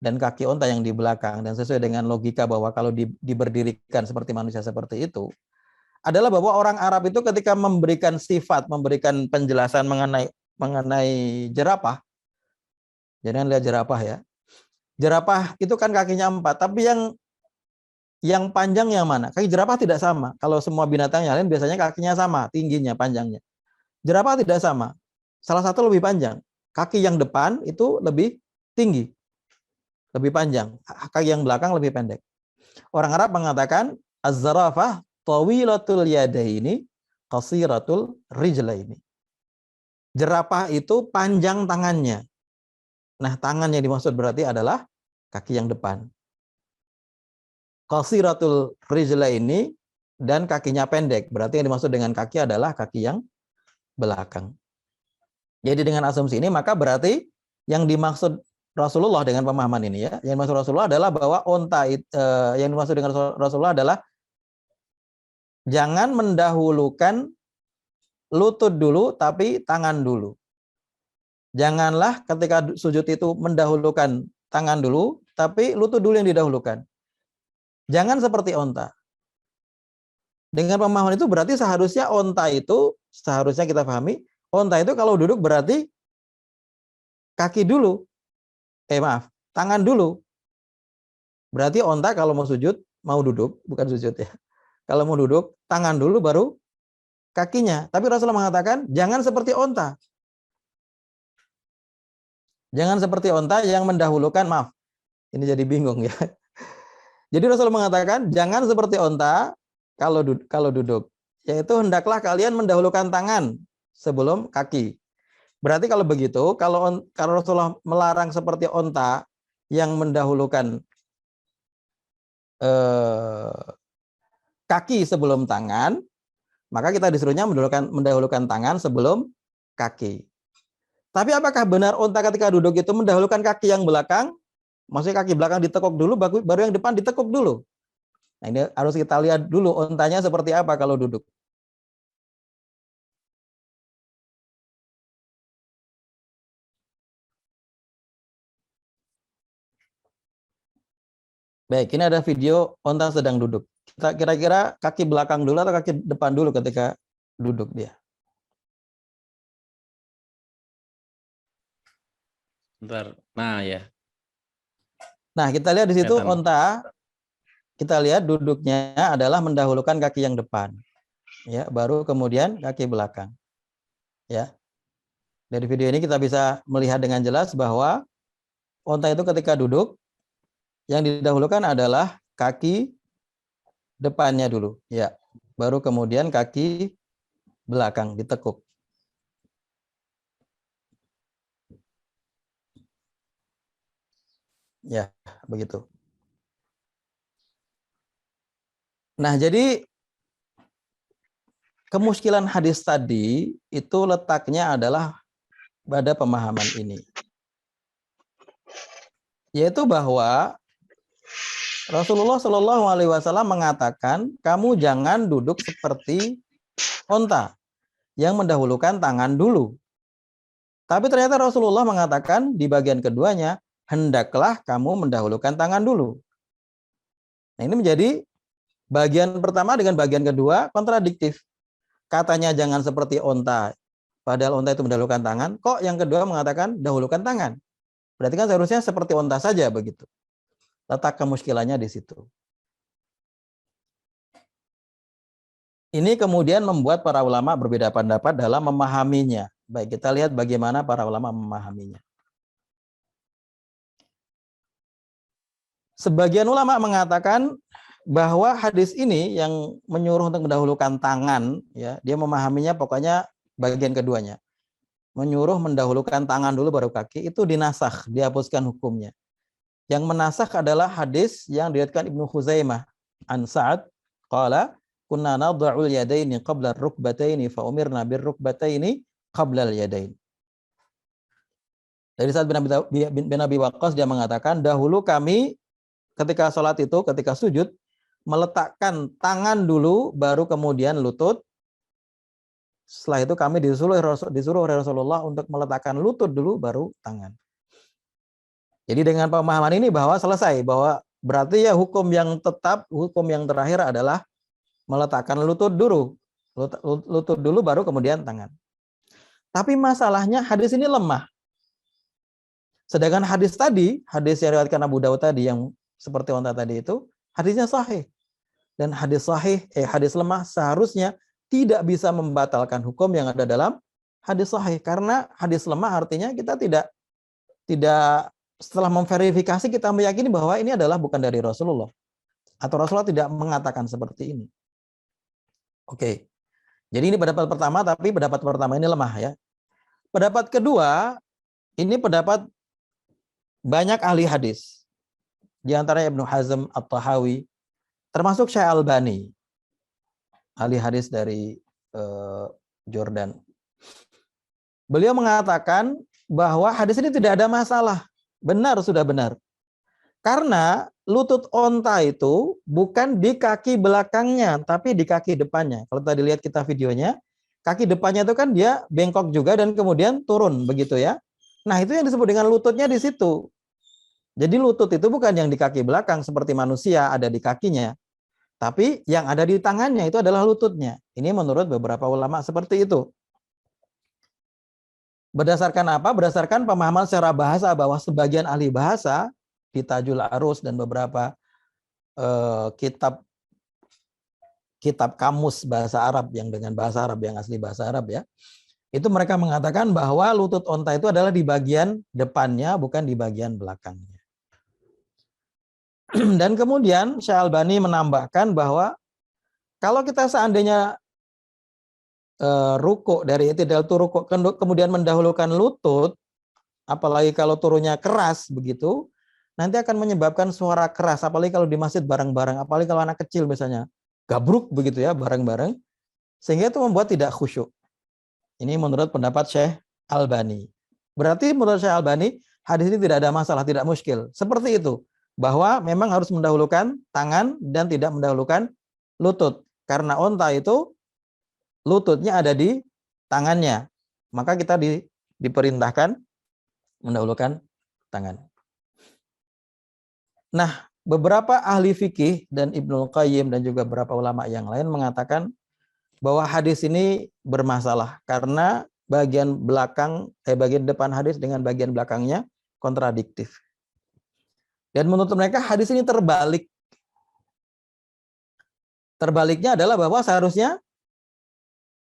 dan kaki unta yang di belakang, dan sesuai dengan logika bahwa kalau diberdirikan seperti manusia seperti itu, adalah bahwa orang Arab itu ketika memberikan sifat, memberikan penjelasan mengenai jerapah, jangan lihat jerapah ya. Jerapah itu kan kakinya 4, tapi yang panjang yang mana? Kaki jerapah tidak sama. Kalau semua binatang yang lain biasanya kakinya sama, tingginya, panjangnya. Jerapah tidak sama. Salah satu lebih panjang. Kaki yang depan itu lebih tinggi, lebih panjang. Kaki yang belakang lebih pendek. Orang Arab mengatakan az-zarafah tawilatul yadaini qasiratul rijlaini. Jerapah itu panjang tangannya. Nah, tangan yang dimaksud berarti adalah kaki yang depan. Qasiratul rijlaini, dan kakinya pendek. Berarti yang dimaksud dengan kaki adalah kaki yang belakang. Jadi dengan asumsi ini maka berarti yang dimaksud Rasulullah dengan pemahaman ini ya, yang dimaksud Rasulullah adalah bahwa onta yang dimaksud dengan Rasulullah adalah jangan mendahulukan lutut dulu tapi tangan dulu. Janganlah ketika sujud itu mendahulukan tangan dulu tapi lutut dulu yang didahulukan. Jangan seperti onta. Dengan pemahaman itu berarti seharusnya onta itu, seharusnya kita pahami, onta itu kalau duduk berarti kaki dulu. Tangan dulu. Berarti onta kalau mau sujud, mau duduk, bukan sujud ya. Kalau mau duduk, tangan dulu baru kakinya. Tapi Rasulullah mengatakan, jangan seperti onta. Jangan seperti onta yang mendahulukan, ini jadi bingung ya. Jadi Rasulullah mengatakan, jangan seperti onta kalau duduk. Yaitu hendaklah kalian mendahulukan tangan sebelum kaki. Berarti kalau begitu, kalau Rasulullah melarang seperti onta yang mendahulukan kaki sebelum tangan, maka kita disuruhnya mendahulukan tangan sebelum kaki. Tapi apakah benar unta ketika duduk itu mendahulukan kaki yang belakang? Maksudnya kaki belakang ditekuk dulu, baru yang depan ditekuk dulu. Nah, ini harus kita lihat dulu untanya seperti apa kalau duduk. Baik, ini ada video unta sedang duduk. Kita kira-kira kaki belakang dulu atau kaki depan dulu ketika duduk dia? Bentar. Nah, ya. Nah, kita lihat di situ Kelihatan. unta, kita lihat duduknya adalah mendahulukan kaki yang depan. Ya, baru kemudian kaki belakang. Ya. Dari video ini kita bisa melihat dengan jelas bahwa unta itu ketika duduk yang didahulukan adalah kaki depannya dulu, ya. Baru kemudian kaki belakang ditekuk. Ya, begitu. Nah, jadi kemuskilan hadis tadi itu letaknya adalah pada pemahaman ini. Yaitu bahwa Rasulullah Shallallahu Alaihi Wasallam mengatakan, kamu jangan duduk seperti onta yang mendahulukan tangan dulu. Tapi ternyata Rasulullah mengatakan di bagian keduanya, hendaklah kamu mendahulukan tangan dulu. Nah, ini menjadi bagian pertama dengan bagian kedua kontradiktif. Katanya jangan seperti onta, padahal onta itu mendahulukan tangan. Kok yang kedua mengatakan dahulukan tangan? Berarti kan seharusnya seperti onta saja begitu. Letak kemuskilannya di situ. Ini kemudian membuat para ulama berbeda pendapat dalam memahaminya. Baik, kita lihat bagaimana para ulama memahaminya. Sebagian ulama mengatakan bahwa hadis ini yang menyuruh untuk mendahulukan tangan, ya, dia memahaminya pokoknya bagian keduanya. Menyuruh mendahulukan tangan dulu baru kaki, itu dinasakh, dihapuskan hukumnya. Yang menasakh adalah hadis yang diriwayatkan Ibnu Khuzaimah an Sa'ad qala kunna nad'ul yadaini qabla ar-rukbataini fa umirna bir-rukbataini qabla al-yadain. Dari Sa'ad bin Abi Waqqas dia mengatakan, dahulu kami ketika sholat itu, ketika sujud, meletakkan tangan dulu, baru kemudian lutut. Setelah itu kami disuruh oleh Rasulullah untuk meletakkan lutut dulu, baru tangan. Jadi dengan pemahaman ini bahwa selesai, bahwa berarti ya hukum yang tetap, hukum yang terakhir adalah meletakkan lutut dulu. Lutut dulu, baru kemudian tangan. Tapi masalahnya hadis ini lemah. Sedangkan hadis tadi, hadis yang diriwayatkan Abu Dawud tadi yang seperti onta tadi itu, hadisnya sahih. Dan hadis sahih, hadis lemah seharusnya tidak bisa membatalkan hukum yang ada dalam hadis sahih. Karena hadis lemah artinya kita tidak setelah memverifikasi kita meyakini bahwa ini adalah bukan dari Rasulullah. Atau Rasulullah tidak mengatakan seperti ini. Oke. Jadi ini pendapat pertama, tapi pendapat pertama ini lemah ya. Pendapat kedua, ini pendapat banyak ahli hadis. Di antaranya Ibnu Hazm At-Tahawi, termasuk Syekh Albani, ahli hadis dari Jordan. Beliau mengatakan bahwa hadis ini tidak ada masalah. Benar, sudah benar. Karena lutut onta itu bukan di kaki belakangnya, tapi di kaki depannya. Kalau tadi lihat kita videonya, kaki depannya itu kan dia bengkok juga dan kemudian turun, begitu ya. Nah, itu yang disebut dengan lututnya di situ. Jadi lutut itu bukan yang di kaki belakang seperti manusia ada di kakinya. Tapi yang ada di tangannya itu adalah lututnya. Ini menurut beberapa ulama seperti itu. Berdasarkan apa? Berdasarkan pemahaman secara bahasa bahwa sebagian ahli bahasa di Tajul Arus dan beberapa kitab kamus bahasa Arab yang dengan bahasa Arab yang asli bahasa Arab ya. Itu mereka mengatakan bahwa lutut onta itu adalah di bagian depannya bukan di bagian belakangnya. Dan kemudian Syekh Albani menambahkan bahwa kalau kita seandainya rukuk dari i'tidal itu rukuk kemudian mendahulukan lutut, apalagi kalau turunnya keras begitu, nanti akan menyebabkan suara keras, apalagi kalau di masjid bareng-bareng, apalagi kalau anak kecil misalnya gabruk begitu ya, bareng-bareng, sehingga itu membuat tidak khusyuk. Ini menurut pendapat Syekh Albani. Berarti menurut Syekh Albani, hadis ini tidak ada masalah, tidak muskil. Seperti itu, bahwa memang harus mendahulukan tangan dan tidak mendahulukan lutut. Karena onta itu lututnya ada di tangannya. Maka kita diperintahkan mendahulukan tangan. Nah, beberapa ahli fikih dan Ibnul Qayyim dan juga beberapa ulama yang lain mengatakan bahwa hadis ini bermasalah karena bagian depan hadis dengan bagian belakangnya kontradiktif. Dan menurut mereka hadis ini terbalik. Terbaliknya adalah bahwa seharusnya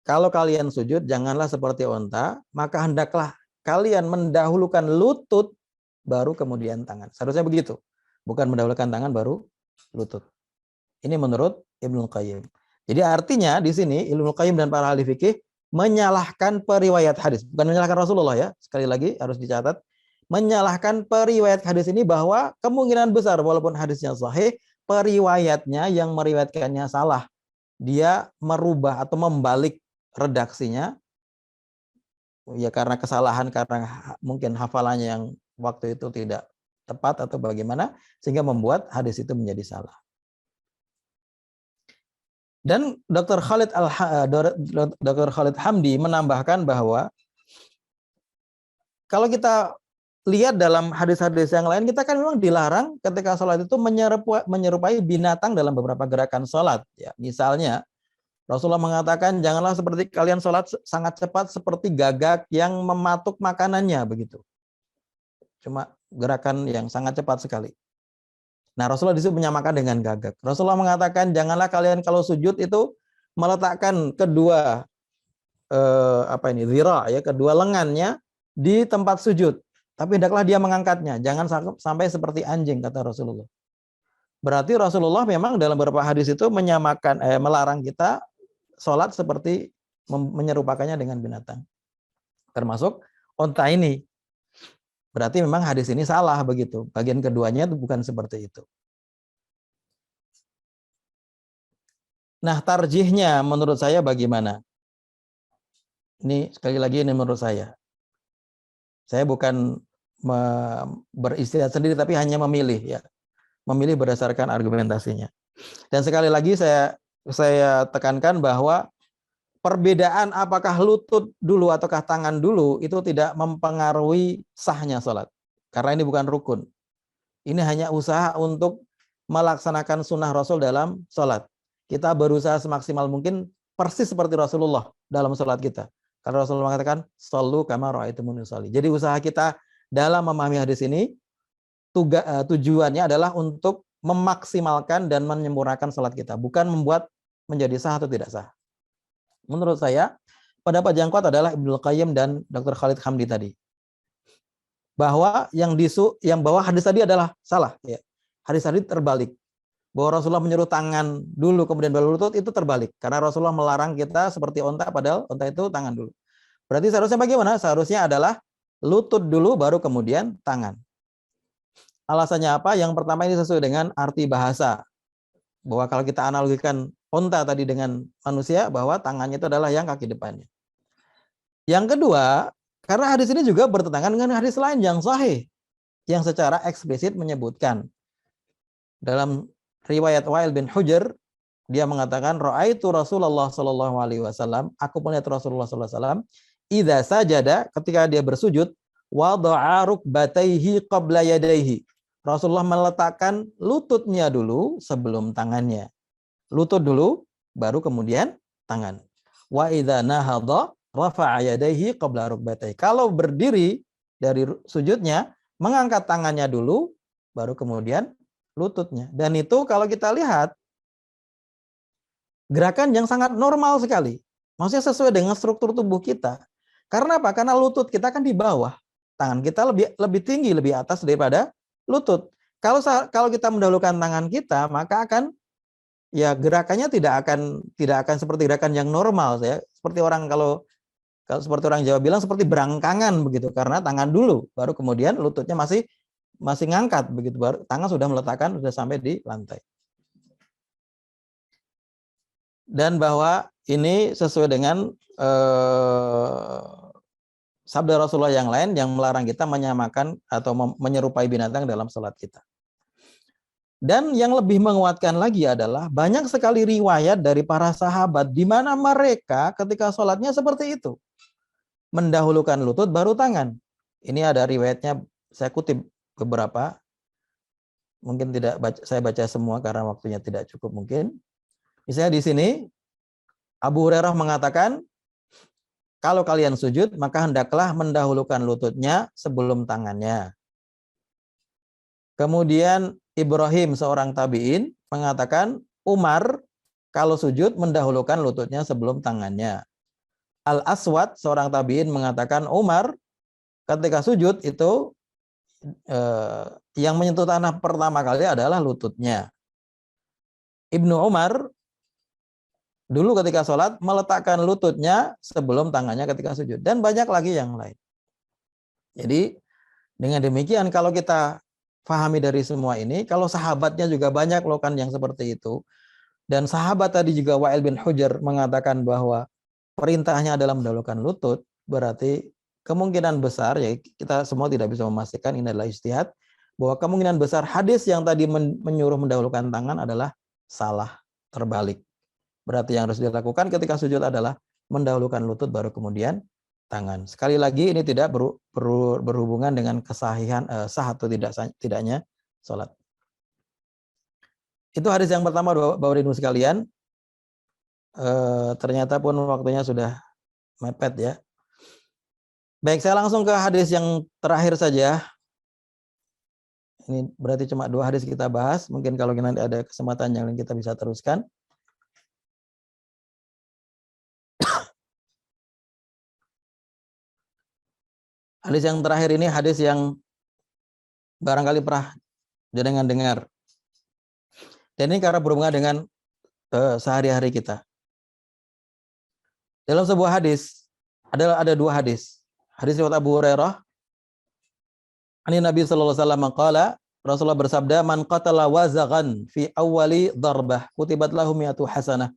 kalau kalian sujud janganlah seperti onta, maka hendaklah kalian mendahulukan lutut baru kemudian tangan. Seharusnya begitu. Bukan mendahulukan tangan baru lutut. Ini menurut Ibnul Qayyim. Jadi artinya di sini Ibnul Qayyim dan para ahli fikih menyalahkan periwayat hadis. Bukan menyalahkan Rasulullah ya. Sekali lagi harus dicatat. Menyalahkan periwayat hadis ini bahwa kemungkinan besar walaupun hadisnya sahih, periwayatnya yang meriwayatkannya salah. Dia merubah atau membalik redaksinya. Ya karena kesalahan, karena mungkin hafalannya yang waktu itu tidak tepat atau bagaimana, sehingga membuat hadis itu menjadi salah. Dan Dr. Khalid Hamdi menambahkan bahwa kalau kita lihat dalam hadis-hadis yang lain, kita kan memang dilarang ketika sholat itu menyerupai binatang dalam beberapa gerakan sholat. Ya, misalnya Rasulullah mengatakan janganlah seperti kalian sholat sangat cepat seperti gagak yang mematuk makanannya begitu. Cuma gerakan yang sangat cepat sekali. Nah, Rasulullah disitu menyamakan dengan gagak. Rasulullah mengatakan janganlah kalian kalau sujud itu meletakkan kedua zira ya, kedua lengannya di tempat sujud. Tapi hendaklah dia mengangkatnya, jangan sampai seperti anjing kata Rasulullah. Berarti Rasulullah memang dalam beberapa hadis itu melarang kita sholat seperti menyerupakannya dengan binatang. Termasuk onta ini. Berarti memang hadis ini salah begitu. Bagian keduanya itu bukan seperti itu. Nah, tarjihnya menurut saya bagaimana? Ini sekali lagi ini menurut saya. Saya bukan beristihad sendiri tapi hanya memilih ya. Memilih berdasarkan argumentasinya. Dan sekali lagi saya tekankan bahwa perbedaan apakah lutut dulu ataukah tangan dulu itu tidak mempengaruhi sahnya sholat. Karena ini bukan rukun. Ini hanya usaha untuk melaksanakan sunnah Rasul dalam sholat. Kita berusaha semaksimal mungkin persis seperti Rasulullah dalam sholat kita. Karena Rasulullah mengatakan, "Shallu kama ra'aitumuni usolli." Jadi usaha kita dalam memahami hadis ini, tujuannya adalah untuk memaksimalkan dan menyempurnakan sholat kita. Bukan membuat menjadi sah atau tidak sah. Menurut saya, pendapat yang kuat adalah Ibnul Qayyim dan Dr. Khalid Hamdi tadi. Bahwa yang bahwa hadis tadi adalah salah. Ya. Hadis tadi terbalik. Bahwa Rasulullah menyuruh tangan dulu kemudian baru lutut itu terbalik. Karena Rasulullah melarang kita seperti onta padahal onta itu tangan dulu. Berarti seharusnya bagaimana? Seharusnya adalah lutut dulu baru kemudian tangan. Alasannya apa? Yang pertama ini sesuai dengan arti bahasa. Bahwa kalau kita analogikan onta tadi dengan manusia, bahwa tangannya itu adalah yang kaki depannya. Yang kedua, karena hadis ini juga bertentangan dengan hadis lain yang sahih, yang secara eksplisit menyebutkan. Dalam riwayat Wa'il bin Hujr, dia mengatakan, "Ra'aitu Rasulullah sallallahu alaihi wasallam, aku melihat Rasulullah sallallahu alaihi wasallam, idza sajada, ketika dia bersujud, wada'a rukbatayhi qabla yadayhi." Rasulullah meletakkan lututnya dulu sebelum tangannya. Lutut dulu, baru kemudian tangan. Wa idza nahadha rafa'a yadayhi qabla rukbatayhi. Kalau berdiri dari sujudnya, mengangkat tangannya dulu, baru kemudian lututnya. Dan itu kalau kita lihat, gerakan yang sangat normal sekali. Maksudnya sesuai dengan struktur tubuh kita. Karena apa? Karena lutut kita kan di bawah. Tangan kita lebih tinggi, lebih atas daripada lutut. Kalau kita mendahulukan tangan kita, maka akan ya gerakannya tidak akan seperti gerakan yang normal ya. Seperti seperti orang Jawa bilang seperti berangkangan begitu, karena tangan dulu baru kemudian lututnya masih ngangkat begitu, baru tangan sudah sampai di lantai. Dan bahwa ini sesuai dengan sabda Rasulullah yang lain yang melarang kita menyamakan atau menyerupai binatang dalam sholat kita. Dan yang lebih menguatkan lagi adalah banyak sekali riwayat dari para sahabat di mana mereka ketika sholatnya seperti itu. Mendahulukan lutut baru tangan. Ini ada riwayatnya, saya kutip beberapa. Mungkin saya baca semua karena waktunya tidak cukup mungkin. Misalnya di sini Abu Hurairah mengatakan, kalau kalian sujud maka hendaklah mendahulukan lututnya sebelum tangannya. Kemudian Ibrahim seorang tabi'in mengatakan Umar kalau sujud mendahulukan lututnya sebelum tangannya. Al-Aswad seorang tabi'in mengatakan Umar ketika sujud itu yang menyentuh tanah pertama kali adalah lututnya. Ibnu Umar dulu ketika sholat meletakkan lututnya sebelum tangannya ketika sujud. Dan banyak lagi yang lain. Jadi dengan demikian kalau kita pahami dari semua ini, kalau sahabatnya juga banyak loh kan yang seperti itu. Dan sahabat tadi juga Wa'il bin Hujr mengatakan bahwa perintahnya adalah mendahulukan lutut, berarti kemungkinan besar, ya kita semua tidak bisa memastikan, ini adalah ijtihad, bahwa kemungkinan besar hadis yang tadi menyuruh mendahulukan tangan adalah salah, terbalik. Berarti yang harus dilakukan ketika sujud adalah mendahulukan lutut baru kemudian tangan. Sekali lagi ini tidak berhubungan dengan kesahihan sah atau tidaknya sholat. Itu hadis yang pertama Bapak Ibu sekalian. Ternyata pun waktunya sudah mepet ya. Baik, saya langsung ke hadis yang terakhir saja. Ini berarti cuma 2 hadis kita bahas. Mungkin kalau nanti ada kesempatan yang lain kita bisa teruskan. Hadis yang terakhir ini hadis yang barangkali pernah jenengan dengar. Dan ini karena berhubungan dengan sehari-hari kita. Dalam sebuah hadis, ada 2 hadis. Hadis riwayat Abu Hurairah. Ani Nabi sallallahu alaihi wasallam qala, Rasulullah bersabda, "Man qatala wazaghan fi awwali darbah, kutibat lahu mi'atu hasanah,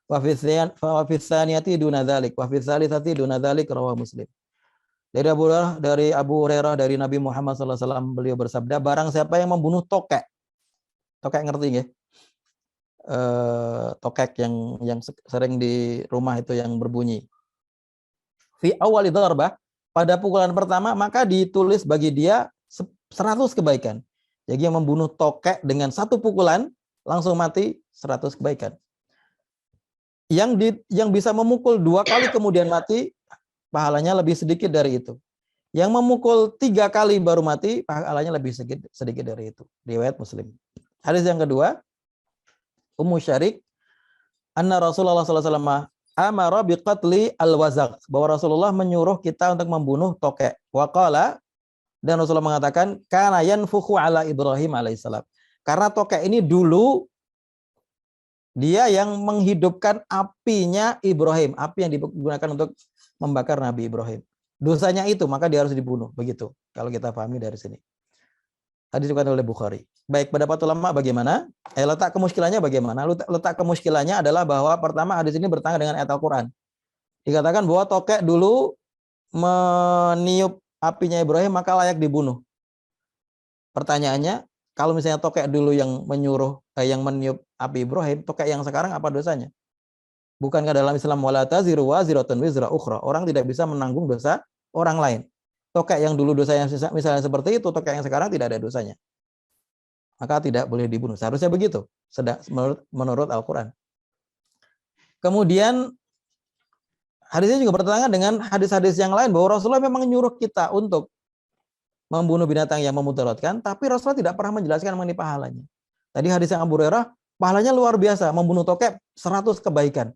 wa fi tsaniyati duna dzalik, wa fi tsalitsati duna dzalik," rawahu Muslim. Dari Abu Hurairah dari Nabi Muhammad sallallahu alaihi wasallam, beliau bersabda, barang siapa yang membunuh tokek. Tokek ngerti nggih? Tokek yang sering di rumah itu yang berbunyi. Fi awwali darbah, pada pukulan pertama maka ditulis bagi dia 100 kebaikan. Jadi yang membunuh tokek dengan 1 pukulan langsung mati 100 kebaikan. Yang bisa memukul 2 kali kemudian mati, pahalanya lebih sedikit dari itu. Yang memukul 3 kali baru mati, pahalanya lebih sedikit dari itu. Riwayat Muslim. Hadis yang kedua, Ummu Syarik, anna Rasulullah sallallahu alaihi wasallam amara biqatli al-wazaq, bahwa Rasulullah menyuruh kita untuk membunuh tokek. Wa qala, dan Rasulullah mengatakan, kana yanfukhu ala Ibrahim alaihissalam. Karena tokek ini dulu dia yang menghidupkan apinya Ibrahim, api yang digunakan untuk membakar Nabi Ibrahim. Dosanya itu, maka dia harus dibunuh. Begitu, kalau kita pahami dari sini. Hadis diriwayatkan oleh Bukhari. Baik, pendapat ulama bagaimana? Letak kemuskilannya bagaimana? Letak kemuskilannya adalah bahwa pertama hadis ini bertentangan dengan ayat Al-Quran. Dikatakan bahwa tokek dulu meniup apinya Ibrahim maka layak dibunuh. Pertanyaannya, kalau misalnya tokek dulu yang yang meniup api Ibrahim, tokek yang sekarang apa dosanya? Bukankah dalam Islam wala taziru waziratun wizra ukhra? Orang tidak bisa menanggung dosa orang lain. Tokek yang dulu dosanya misalnya seperti itu, tokek yang sekarang tidak ada dosanya. Maka tidak boleh dibunuh. Seharusnya begitu, menurut Al-Quran. Kemudian hadisnya juga bertentangan dengan hadis-hadis yang lain bahwa Rasulullah memang menyuruh kita untuk membunuh binatang yang memudaratkan, tapi Rasulullah tidak pernah menjelaskan mengenai pahalanya. Tadi hadis yang Abu Hurairah, pahalanya luar biasa, membunuh tokek 100 kebaikan.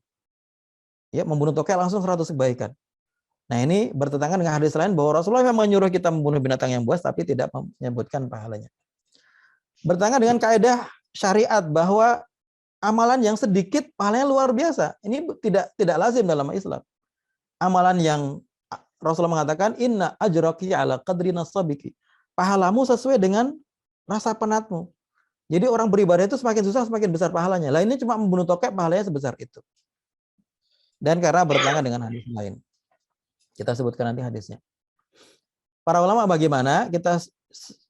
Ya, membunuh tokek langsung 100 kebaikan. Nah, ini bertentangan dengan hadis lain bahwa Rasulullah memang menyuruh kita membunuh binatang yang buas tapi tidak menyebutkan pahalanya. Bertentangan dengan kaidah syariat bahwa amalan yang sedikit pahalanya luar biasa. Ini tidak lazim dalam Islam. Amalan yang Rasulullah mengatakan inna ajraki ala qadri nasabiki. Pahalamu sesuai dengan rasa penatmu. Jadi orang beribadah itu semakin susah semakin besar pahalanya. Lah ini cuma membunuh tokek pahalanya sebesar itu. dan karena bertentangan dengan hadis lain. Kita sebutkan nanti hadisnya. Para ulama bagaimana? Kita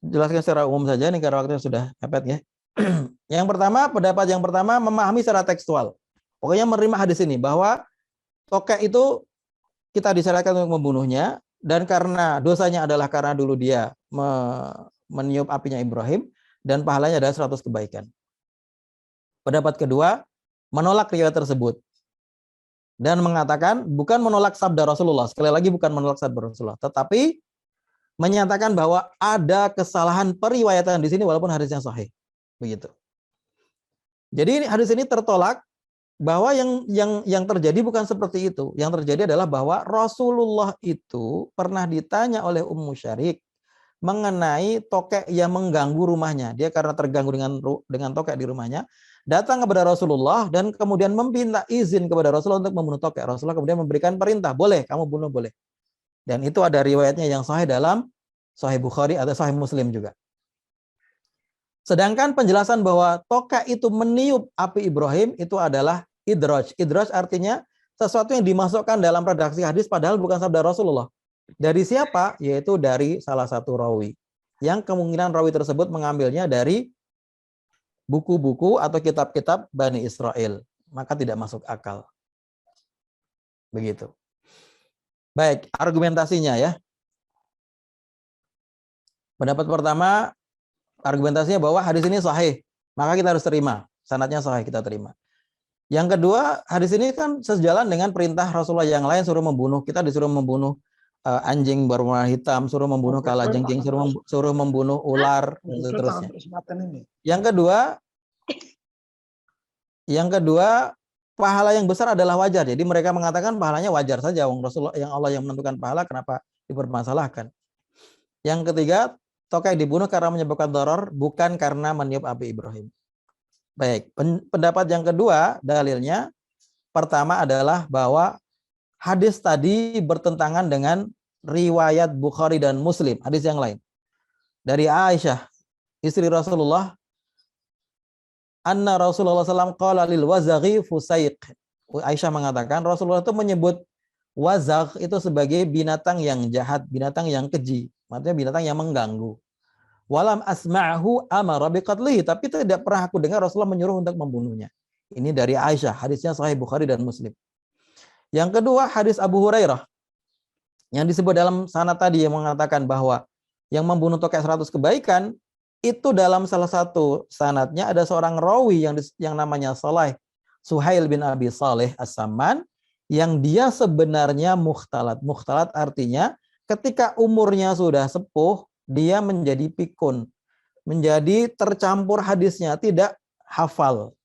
jelaskan secara umum saja nih karena waktunya sudah mepet ya. Yang pertama, pendapat yang pertama memahami secara tekstual. Pokoknya menerima hadis ini bahwa tokek itu kita disyariatkan untuk membunuhnya, dan karena dosanya adalah karena dulu dia meniup apinya Ibrahim, dan pahalanya adalah 100 kebaikan. Pendapat kedua, menolak riwayat tersebut. Dan mengatakan, bukan menolak sabda Rasulullah, sekali lagi bukan menolak sabda Rasulullah, tetapi menyatakan bahwa ada kesalahan periwayatan di sini walaupun hadisnya sahih. Begitu. Jadi hadis ini tertolak bahwa yang terjadi bukan seperti itu. Yang terjadi adalah bahwa Rasulullah itu pernah ditanya oleh Ummu Syarik mengenai tokek yang mengganggu rumahnya. Dia karena terganggu dengan tokek di rumahnya, datang kepada Rasulullah dan kemudian meminta izin kepada Rasulullah untuk membunuh tokek. Rasulullah kemudian memberikan perintah, boleh kamu bunuh, boleh. Dan itu ada riwayatnya yang sahih dalam Sahih Bukhari atau Sahih Muslim juga. Sedangkan penjelasan bahwa tokek itu meniup api Ibrahim itu adalah idraj. Idraj artinya sesuatu yang dimasukkan dalam redaksi hadis padahal bukan sabda Rasulullah. Dari siapa? Yaitu dari salah satu rawi. Yang kemungkinan rawi tersebut mengambilnya dari buku-buku atau kitab-kitab Bani Israel. Maka tidak masuk akal. Begitu. Baik, argumentasinya ya. Pendapat pertama, argumentasinya bahwa hadis ini sahih. Maka kita harus terima. Sanadnya sahih, kita terima. Yang kedua, hadis ini kan sejalan dengan perintah Rasulullah yang lain, suruh membunuh. Kita disuruh membunuh anjing berwarna hitam, suruh membunuh kalajengking, suruh membunuh ular, dan seterusnya. Yang kedua, pahala yang besar adalah wajar. Jadi mereka mengatakan pahalanya wajar saja. Wong Rasulullah yang Allah yang menentukan pahala, kenapa dipermasalahkan? Yang ketiga, tokek dibunuh karena menyebabkan doror, bukan karena meniup api Ibrahim. Baik, pendapat yang kedua, dalilnya pertama adalah bahwa hadis tadi bertentangan dengan riwayat Bukhari dan Muslim, hadis yang lain. Dari Aisyah, istri Rasulullah, anna Rasulullah SAW qala lil wazaghi fusaiq. Aisyah mengatakan Rasulullah itu menyebut wazagh itu sebagai binatang yang jahat, binatang yang keji, maksudnya binatang yang mengganggu. Walam asma'hu amara biqatlihi, tapi tidak pernah aku dengar Rasulullah menyuruh untuk membunuhnya. Ini dari Aisyah, hadisnya sahih Bukhari dan Muslim. Yang kedua, hadis Abu Hurairah yang disebut dalam sanad tadi yang mengatakan bahwa yang membunuh tokek 100 kebaikan, itu dalam salah satu sanadnya ada seorang rawi yang namanya Suhail bin Abi Saleh As-Samman, yang dia sebenarnya mukhtalat. Mukhtalat artinya ketika umurnya sudah sepuh, dia menjadi pikun, menjadi tercampur hadisnya, tidak hafal.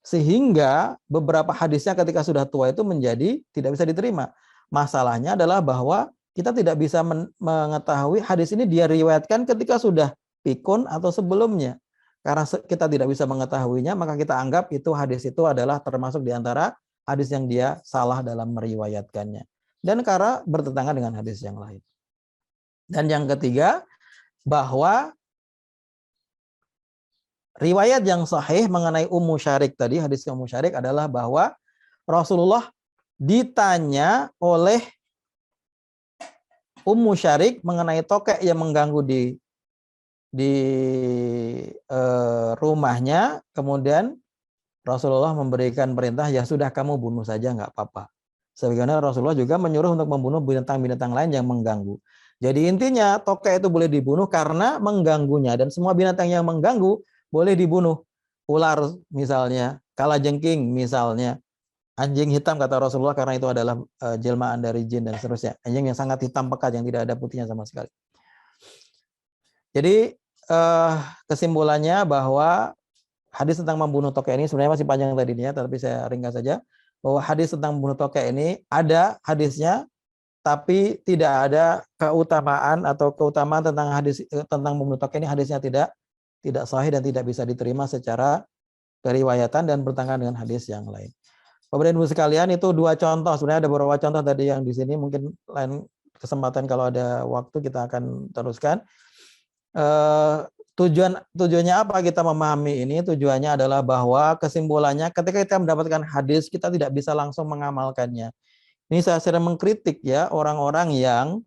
Sehingga beberapa hadisnya ketika sudah tua itu menjadi tidak bisa diterima. Masalahnya adalah bahwa kita tidak bisa mengetahui hadis ini dia riwayatkan ketika sudah pikun atau sebelumnya. Karena kita tidak bisa mengetahuinya, maka kita anggap itu hadis itu adalah termasuk di antara hadis yang dia salah dalam meriwayatkannya. Dan karena bertentangan dengan hadis yang lain. Dan yang ketiga, bahwa riwayat yang sahih mengenai Ummu Syarik tadi, hadis Ummu Syarik adalah bahwa Rasulullah ditanya oleh Ummu Syarik mengenai tokek yang mengganggu di rumahnya, kemudian Rasulullah memberikan perintah, ya sudah kamu bunuh saja, nggak apa-apa. Sebagaimana Rasulullah juga menyuruh untuk membunuh binatang-binatang lain yang mengganggu. Jadi intinya tokek itu boleh dibunuh karena mengganggunya, dan semua binatang yang mengganggu boleh dibunuh. Ular misalnya, kalajengking misalnya, anjing hitam kata Rasulullah karena itu adalah jelmaan dari jin dan seterusnya. Anjing yang sangat hitam pekat yang tidak ada putihnya sama sekali. Jadi kesimpulannya bahwa hadis tentang membunuh tokek ini sebenarnya masih panjang tadinya, tapi saya ringkas saja bahwa hadis tentang membunuh tokek ini ada hadisnya, tapi tidak ada keutamaan atau keutamaan tentang hadis tentang membunuh tokek ini, hadisnya tidak sahih dan tidak bisa diterima secara keriwayatan dan bertentangan dengan hadis yang lain. Bapak dan Ibu sekalian, itu dua contoh. Sebenarnya ada beberapa contoh tadi yang di sini, mungkin lain kesempatan kalau ada waktu kita akan teruskan. Tujuannya apa kita memahami ini? Tujuannya adalah bahwa kesimpulannya ketika kita mendapatkan hadis, kita tidak bisa langsung mengamalkannya. Ini saya sering mengkritik ya orang-orang yang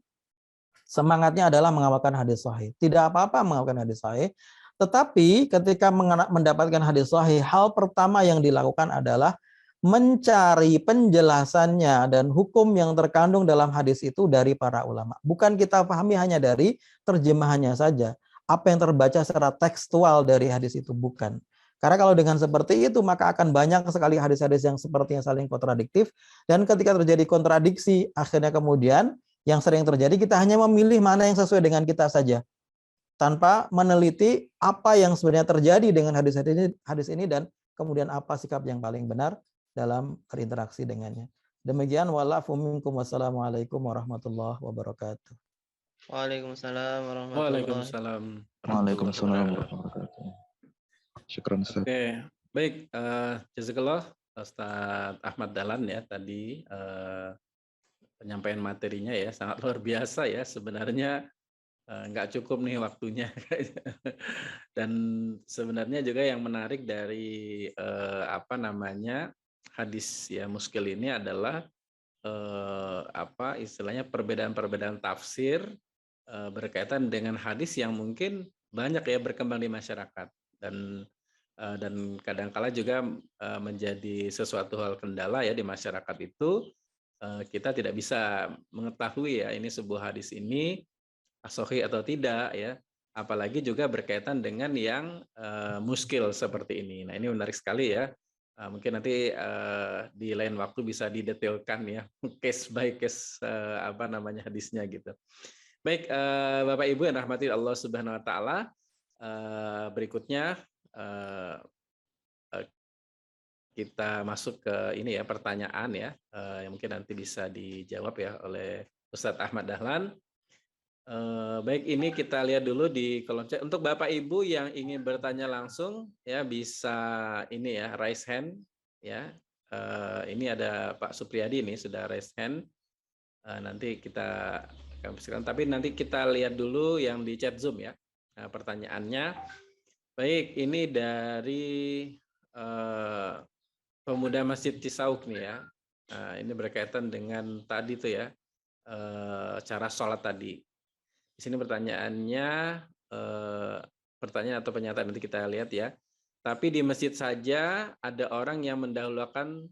semangatnya adalah mengamalkan hadis sahih. Tidak apa-apa mengamalkan hadis sahih, tetapi ketika mendapatkan hadis sahih, hal pertama yang dilakukan adalah mencari penjelasannya dan hukum yang terkandung dalam hadis itu dari para ulama. Bukan kita pahami hanya dari terjemahannya saja. Apa yang terbaca secara tekstual dari hadis itu, bukan. Karena kalau dengan seperti itu, maka akan banyak sekali hadis-hadis yang sepertinya saling kontradiktif. Dan ketika terjadi kontradiksi, akhirnya kemudian yang sering terjadi, kita hanya memilih mana yang sesuai dengan kita saja, tanpa meneliti apa yang sebenarnya terjadi dengan hadis ini dan kemudian apa sikap yang paling benar dalam berinteraksi dengannya. Demikian, wa'alafu minkum, wassalamualaikum warahmatullahi wabarakatuh. Waalaikumsalam warahmatullahi Waalaikumsalam. Waalaikumsalam warahmatullahi wabarakatuh. Syukran Ustaz. Oke, baik. Jazakallah Ustaz Ahmad Dahlan ya tadi penyampaian materinya ya sangat luar biasa ya. Sebenarnya nggak cukup nih waktunya. Dan sebenarnya juga yang menarik dari apa namanya hadis ya muskil ini adalah apa istilahnya perbedaan-perbedaan tafsir berkaitan dengan hadis yang mungkin banyak ya berkembang di masyarakat dan kadang-kala juga menjadi sesuatu hal kendala ya di masyarakat itu kita tidak bisa mengetahui ya ini sebuah hadis ini sahih atau tidak ya, apalagi juga berkaitan dengan yang muskil seperti ini. Nah ini menarik sekali ya. Mungkin nanti di lain waktu bisa didetailkan ya case by case apa namanya hadisnya gitu. Baik Bapak Ibu yang rahmati Allah Subhanahu Wa Taala, berikutnya kita masuk ke ini ya pertanyaan ya yang mungkin nanti bisa dijawab ya oleh Ustadz Ahmad Dahlan. Baik, ini kita lihat dulu di kolom chat. Untuk Bapak Ibu yang ingin bertanya langsung ya bisa ini ya raise hand ya. Ini ada Pak Supriyadi ini sudah raise hand. Nanti kita tapi nanti kita lihat dulu yang di chat Zoom ya. Pertanyaannya. Baik, ini dari pemuda Masjid Cisauk nih ya. Ini berkaitan dengan tadi tuh ya cara sholat tadi. Di sini pertanyaannya, pertanyaan atau pernyataan nanti kita lihat ya. Tapi di masjid saja ada orang yang mendahulukan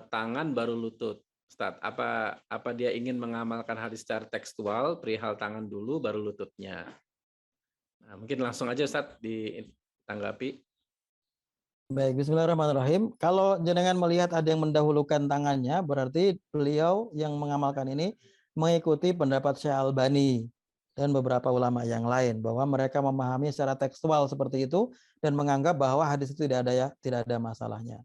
tangan baru lutut. Ustaz, apa dia ingin mengamalkan hadis secara tekstual, perihal tangan dulu baru lututnya? Nah, mungkin langsung aja Ustaz ditanggapi. Baik, bismillahirrahmanirrahim. Kalau jenengan melihat ada yang mendahulukan tangannya, berarti beliau yang mengamalkan ini mengikuti pendapat Syekh Albani dan beberapa ulama yang lain bahwa mereka memahami secara tekstual seperti itu dan menganggap bahwa hadis itu tidak ada masalahnya.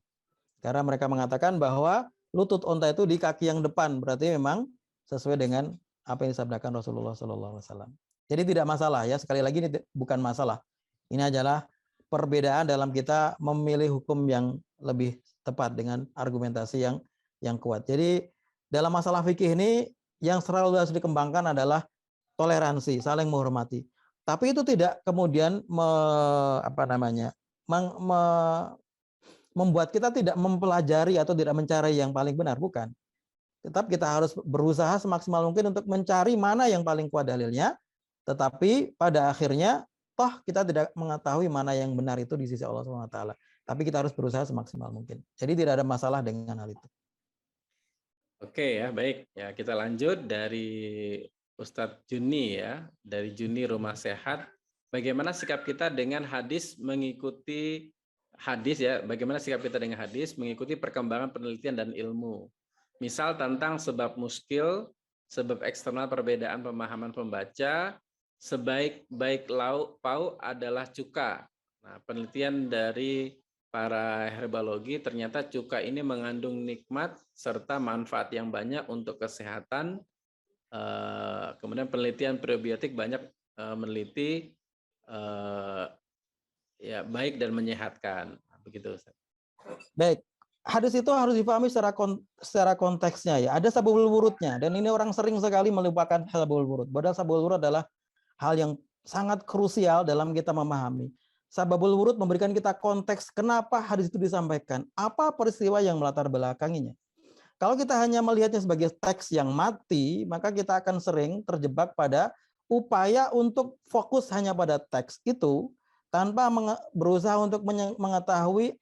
Karena mereka mengatakan bahwa lutut unta itu di kaki yang depan, berarti memang sesuai dengan apa yang disabdakan Rasulullah SAW. Jadi tidak masalah ya, sekali lagi ini bukan masalah. Ini adalah perbedaan dalam kita memilih hukum yang lebih tepat dengan argumentasi yang kuat. Jadi dalam masalah fikih ini yang selalu harus dikembangkan adalah toleransi, saling menghormati. Tapi itu tidak kemudian membuat kita tidak mempelajari atau tidak mencari yang paling benar, bukan. Tetap kita harus berusaha semaksimal mungkin untuk mencari mana yang paling kuat dalilnya, tetapi pada akhirnya toh kita tidak mengetahui mana yang benar itu di sisi Allah SWT. Tapi kita harus berusaha semaksimal mungkin. Jadi tidak ada masalah dengan hal itu. Oke ya, baik. Ya, kita lanjut dari Ustadz Juni ya, dari Juni Rumah Sehat. Bagaimana sikap kita dengan hadis mengikuti hadis ya, bagaimana sikap kita dengan hadis mengikuti perkembangan penelitian dan ilmu. Misal tentang sebab muskil, sebab eksternal perbedaan pemahaman pembaca, sebaik-baik lauk pauk adalah cuka. Nah, penelitian dari para herbologi ternyata cuka ini mengandung nikmat serta manfaat yang banyak untuk kesehatan. Kemudian penelitian probiotik banyak meneliti ya baik dan menyehatkan. Begitu Ustaz. Baik. Hadis itu harus dipahami secara konteksnya ya. Ada sababul wurudnya dan ini orang sering sekali melupakan sababul wurud. Padahal sababul wurud adalah hal yang sangat krusial dalam kita memahami. Sababul wurud memberikan kita konteks kenapa hadis itu disampaikan, apa peristiwa yang melatar belakanginya. Kalau kita hanya melihatnya sebagai teks yang mati, maka kita akan sering terjebak pada upaya untuk fokus hanya pada teks itu tanpa berusaha untuk mengetahui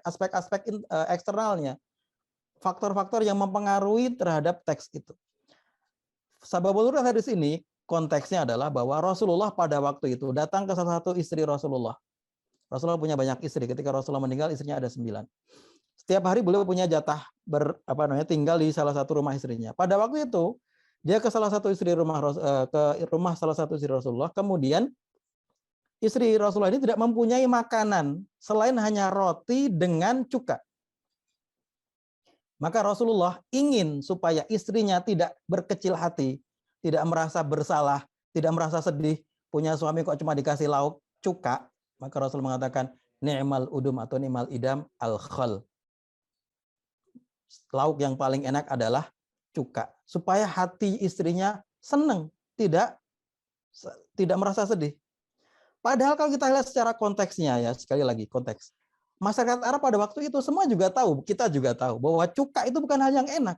aspek-aspek eksternalnya, faktor-faktor yang mempengaruhi terhadap teks itu. Sababul wurud hadis ini konteksnya adalah bahwa Rasulullah pada waktu itu datang ke salah satu istri Rasulullah. Rasulullah punya banyak istri. Ketika Rasulullah meninggal, istrinya ada 9. Setiap hari beliau punya jatah tinggal di salah satu rumah istrinya. Pada waktu itu dia ke salah satu istri rumah salah satu istri Rasulullah. Kemudian istri Rasulullah ini tidak mempunyai makanan selain hanya roti dengan cuka. Maka Rasulullah ingin supaya istrinya tidak berkecil hati, tidak merasa bersalah, tidak merasa sedih, punya suami kok cuma dikasih lauk cuka. Maka Rasul mengatakan, ni'mal udum atau ni'mal idam al-khal. Lauk yang paling enak adalah cuka. Supaya hati istrinya senang, tidak merasa sedih. Padahal kalau kita lihat secara konteksnya ya, sekali lagi konteks. Masyarakat Arab pada waktu itu semua juga tahu, kita juga tahu bahwa cuka itu bukan hal yang enak.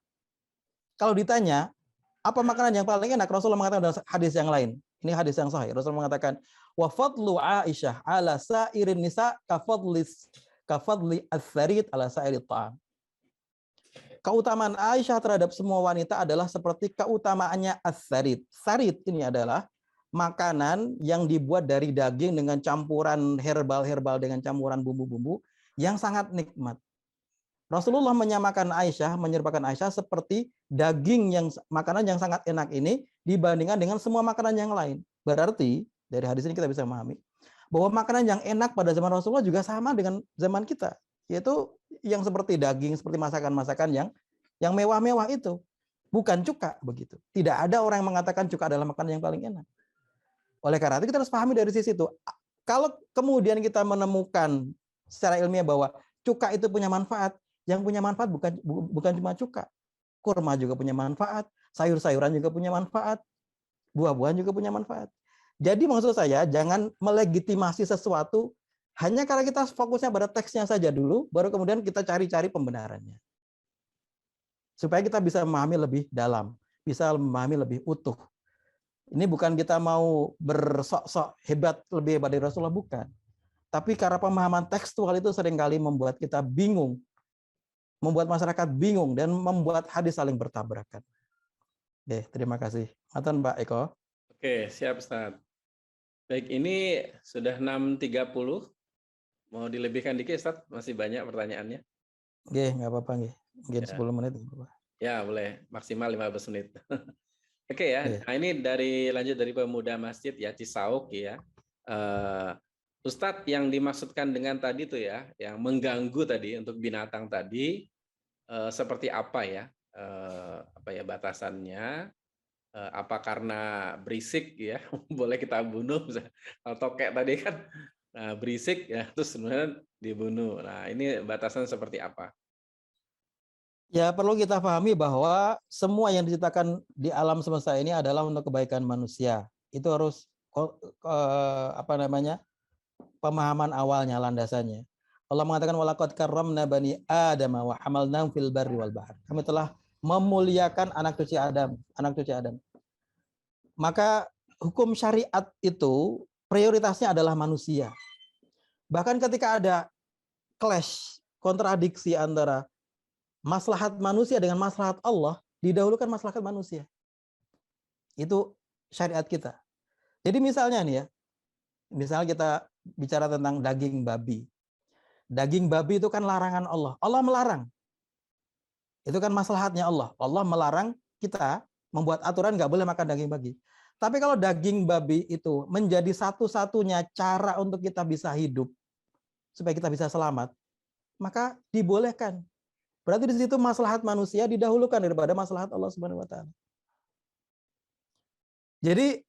Kalau ditanya, apa makanan yang paling enak? Rasulullah mengatakan dalam hadis yang lain. Ini hadis yang sahih. Rasulullah mengatakan, wa fadlu Aisyah ala sa'irin nisa kafadli ats-tsarid ala sa'irit ta'am. Keutamaan Aisyah terhadap semua wanita adalah seperti keutamaannya ats-tsarid. Tsarid ini adalah makanan yang dibuat dari daging dengan campuran herbal dengan campuran bumbu-bumbu yang sangat nikmat. Rasulullah menyamakan Aisyah, menyerupakan Aisyah seperti daging makanan yang sangat enak ini dibandingkan dengan semua makanan yang lain. Berarti dari hadis ini kita bisa memahami bahwa makanan yang enak pada zaman Rasulullah juga sama dengan zaman kita, yaitu yang seperti daging, seperti masakan-masakan yang mewah-mewah itu. Bukan cuka begitu. Tidak ada orang yang mengatakan cuka adalah makanan yang paling enak. Oleh karena itu kita harus pahami dari sisi itu. Kalau kemudian kita menemukan secara ilmiah bahwa cuka itu punya manfaat, yang punya manfaat bukan cuma cuka. Kurma juga punya manfaat, sayur-sayuran juga punya manfaat, buah-buahan juga punya manfaat. Jadi maksud saya jangan melegitimasi sesuatu hanya karena kita fokusnya pada teksnya saja dulu, baru kemudian kita cari-cari pembenarannya. Supaya kita bisa memahami lebih dalam, bisa memahami lebih utuh. Ini bukan kita mau bersok-sok hebat, lebih hebat dari Rasulullah, bukan. Tapi karena pemahaman tekstual itu seringkali membuat kita bingung, membuat masyarakat bingung, dan membuat hadis saling bertabrakan. Oke, terima kasih. Matur Pak Eko. Oke, siap Ustaz. Baik, ini sudah 6.30. Mau dilebihkan dikit Ustaz? Masih banyak pertanyaannya. Oke, nggak apa-apa. Mungkin ya. 10 menit. Ya, boleh. Maksimal 15 menit. Oke ya, nah ini lanjut dari pemuda masjid ya, Cisauk ya. Ustadz, yang dimaksudkan dengan tadi tuh ya, yang mengganggu tadi untuk binatang tadi, seperti apa ya? Apa ya batasannya? Apa karena berisik ya, boleh kita bunuh? Kalau tokek tadi kan berisik ya, terus sebenarnya dibunuh. Nah ini batasan seperti apa? Ya, perlu kita pahami bahwa semua yang diciptakan di alam semesta ini adalah untuk kebaikan manusia. Itu harus pemahaman awalnya, landasannya. Allah mengatakan walaqad karramna bani Adam wa hamalnahum fil barri wal bahr. Kami telah memuliakan anak cucu Adam. Maka hukum syariat itu prioritasnya adalah manusia. Bahkan ketika ada clash, kontradiksi antara maslahat manusia dengan maslahat Allah, didahulukan maslahat manusia. Itu syariat kita. Jadi misalnya nih ya, misalnya kita bicara tentang daging babi. Daging babi itu kan larangan Allah. Allah melarang. Itu kan maslahatnya Allah. Allah melarang kita membuat aturan nggak boleh makan daging babi. Tapi kalau daging babi itu menjadi satu-satunya cara untuk kita bisa hidup, supaya kita bisa selamat, maka dibolehkan. Berarti di situ maslahat manusia didahulukan daripada maslahat Allah Subhanahu wa taala. Jadi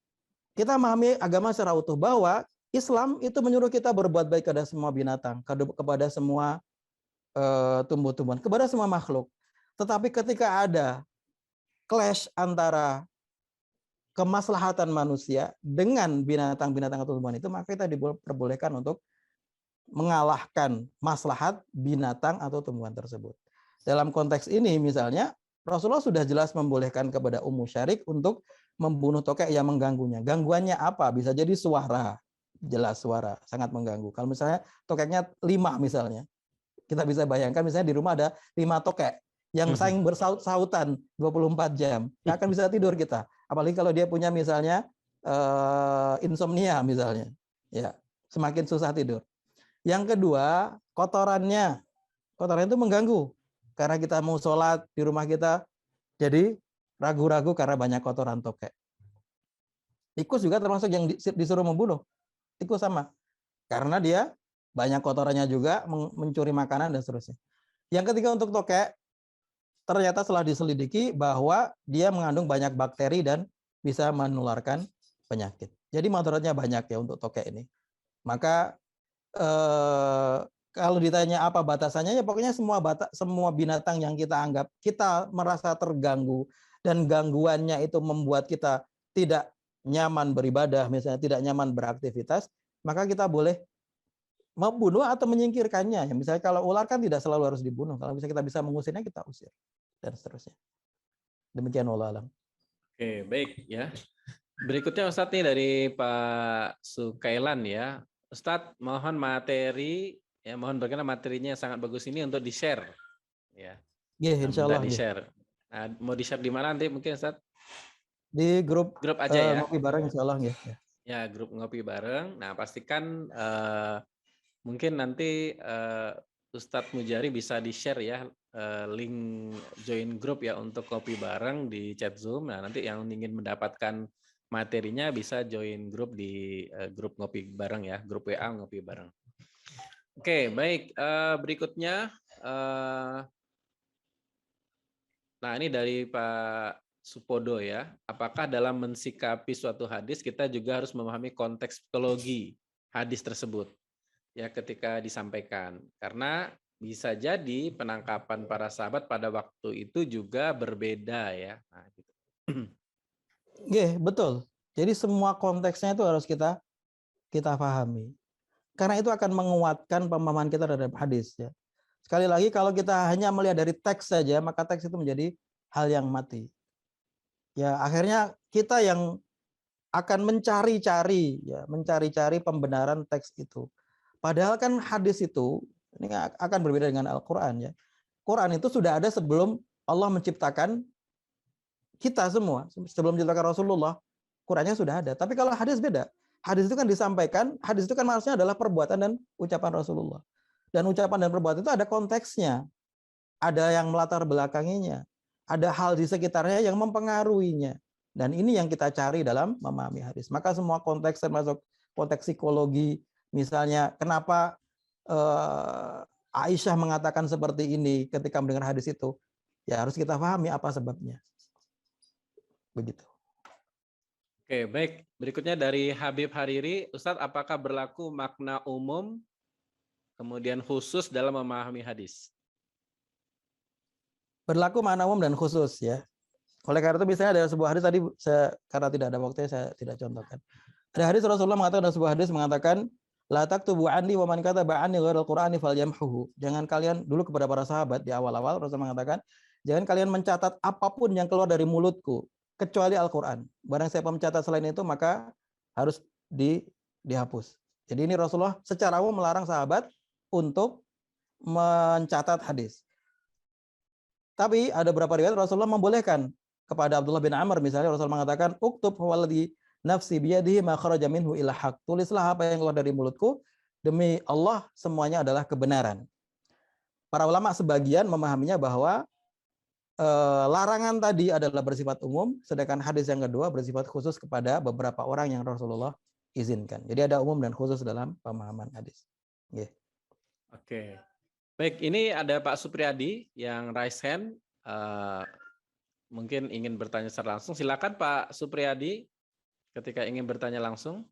kita memahami agama secara utuh bahwa Islam itu menyuruh kita berbuat baik kepada semua binatang, kepada semua tumbuh-tumbuhan, kepada semua makhluk. Tetapi ketika ada clash antara kemaslahatan manusia dengan binatang-binatang atau tumbuhan itu, maka kita diperbolehkan untuk mengalahkan maslahat binatang atau tumbuhan tersebut. Dalam konteks ini misalnya Rasulullah sudah jelas membolehkan kepada Ummu Syarik untuk membunuh tokek yang mengganggunya. Gangguannya apa? Bisa jadi suara, jelas suara, sangat mengganggu. Kalau misalnya tokeknya 5 misalnya, kita bisa bayangkan misalnya di rumah ada 5 tokek yang saling bersaut-sautan 24 jam. Nggak akan bisa tidur kita. Apalagi kalau dia punya misalnya insomnia misalnya. Ya, semakin susah tidur. Yang kedua, kotorannya. Kotoran itu mengganggu. Karena kita mau sholat di rumah kita, jadi ragu-ragu karena banyak kotoran tokek. Tikus juga termasuk yang disuruh membunuh. Tikus sama. Karena dia banyak kotorannya juga, mencuri makanan dan seterusnya. Yang ketiga untuk tokek, ternyata setelah diselidiki bahwa dia mengandung banyak bakteri dan bisa menularkan penyakit. Jadi mudaratnya banyak ya untuk tokek ini. Maka kalau ditanya apa batasannya, ya pokoknya semua binatang yang kita anggap kita merasa terganggu dan gangguannya itu membuat kita tidak nyaman beribadah, misalnya tidak nyaman beraktivitas, maka kita boleh membunuh atau menyingkirkannya. Ya, misalnya kalau ular kan tidak selalu harus dibunuh. Kalau bisa kita bisa mengusirnya, kita usir dan seterusnya. Demikian wallahu alam. Oke, baik ya. Berikutnya Ustadz nih dari Pak Sukailan ya. Ustadz, mohon materi ya, mohon berkenan materinya yang sangat bagus ini untuk di-share ya. Yeah, insya Allah di-share. Nah, mau di-share di mana nanti mungkin Ustadz? Di grup aja ya. ngopi bareng insya Allah ya. Ya, grup ngopi bareng. Nah, pastikan mungkin nanti Ustadz Mujari bisa di-share ya link join grup ya untuk kopi bareng di chat Zoom. Nah, nanti yang ingin mendapatkan materinya bisa join grup di grup ngopi bareng ya, grup WA ngopi bareng. Oke, baik. Berikutnya, nah ini dari Pak Supodo ya. Apakah dalam mensikapi suatu hadis kita juga harus memahami konteks psikologi hadis tersebut ya ketika disampaikan? Karena bisa jadi penangkapan para sahabat pada waktu itu juga berbeda ya. Nah, gitu. Betul. Jadi semua konteksnya itu harus kita pahami. Karena itu akan menguatkan pemahaman kita terhadap hadis ya. Sekali lagi kalau kita hanya melihat dari teks saja, maka teks itu menjadi hal yang mati. Ya, akhirnya kita yang akan mencari-cari pembenaran teks itu. Padahal kan hadis itu ini akan berbeda dengan Al-Qur'an ya. Quran itu sudah ada sebelum Allah menciptakan kita semua, sebelum menciptakan Rasulullah, Qurannya sudah ada. Tapi kalau hadis beda. Hadis itu kan disampaikan, hadis itu kan maksudnya adalah perbuatan dan ucapan Rasulullah. Dan ucapan dan perbuatan itu ada konteksnya. Ada yang melatar belakanginya. Ada hal di sekitarnya yang mempengaruhinya. Dan ini yang kita cari dalam memahami hadis. Maka semua konteks termasuk konteks psikologi, misalnya kenapa Aisyah mengatakan seperti ini ketika mendengar hadis itu, ya harus kita pahami apa sebabnya. Begitu. Oke, baik. Berikutnya dari Habib Hariri, Ustadz, apakah berlaku makna umum kemudian khusus dalam memahami hadis? Berlaku makna umum dan khusus ya. Oleh karena itu misalnya ada sebuah hadis tadi karena tidak ada waktunya saya tidak contohkan. Ada hadis Rasulullah mengatakan, ada sebuah hadis mengatakan la taktubu anni wa man kataba anni ghairal qur'ani falyamhuhu. Jangan kalian, dulu kepada para sahabat di awal-awal Rasulullah mengatakan, jangan kalian mencatat apapun yang keluar dari mulutku kecuali Al-Qur'an. Barang siapa mencatat selain itu maka harus dihapus. Jadi ini Rasulullah secara umum melarang sahabat untuk mencatat hadis. Tapi ada beberapa riwayat Rasulullah membolehkan. Kepada Abdullah bin Amr misalnya Rasulullah mengatakan, uktub walladzi nafsi biyadihi ma kharaja minhu ila haq. Tulislah apa yang keluar dari mulutku, demi Allah semuanya adalah kebenaran. Para ulama sebagian memahaminya bahwa larangan tadi adalah bersifat umum, sedangkan hadis yang kedua bersifat khusus kepada beberapa orang yang Rasulullah izinkan. Jadi ada umum dan khusus dalam pemahaman hadis. Yeah. Oke. Baik, ini ada Pak Supriyadi yang raise hand. Mungkin ingin bertanya secara langsung. Silakan Pak Supriyadi ketika ingin bertanya langsung.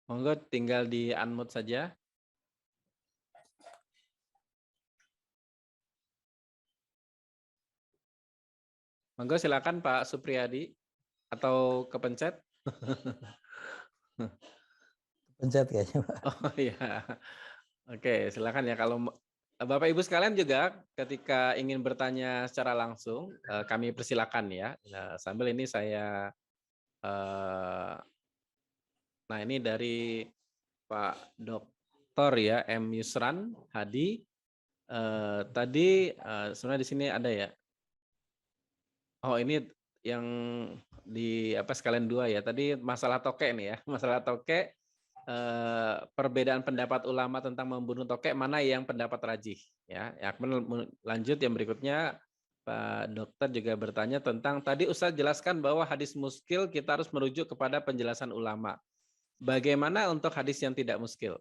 Monggo tinggal di unmute saja. Monggo silakan Pak Supriyadi. Atau kepencet? Pencet kayaknya, Pak. Oh iya. Oke, silakan ya. Kalau Bapak Ibu sekalian juga ketika ingin bertanya secara langsung, kami persilakan ya. Nah, sambil ini saya, nah ini dari Pak Doktor ya, M. Yusran Hadi. Tadi sebenarnya di sini ada ya. Oh ini yang di apa sekalian dua ya. Tadi masalah tokek nih ya, masalah tokek. Perbedaan pendapat ulama tentang membunuh tokek mana yang pendapat rajih ya. Lanjut yang berikutnya Pak Dokter juga bertanya tentang tadi Ustaz jelaskan bahwa hadis muskil kita harus merujuk kepada penjelasan ulama. Bagaimana untuk hadis yang tidak muskil?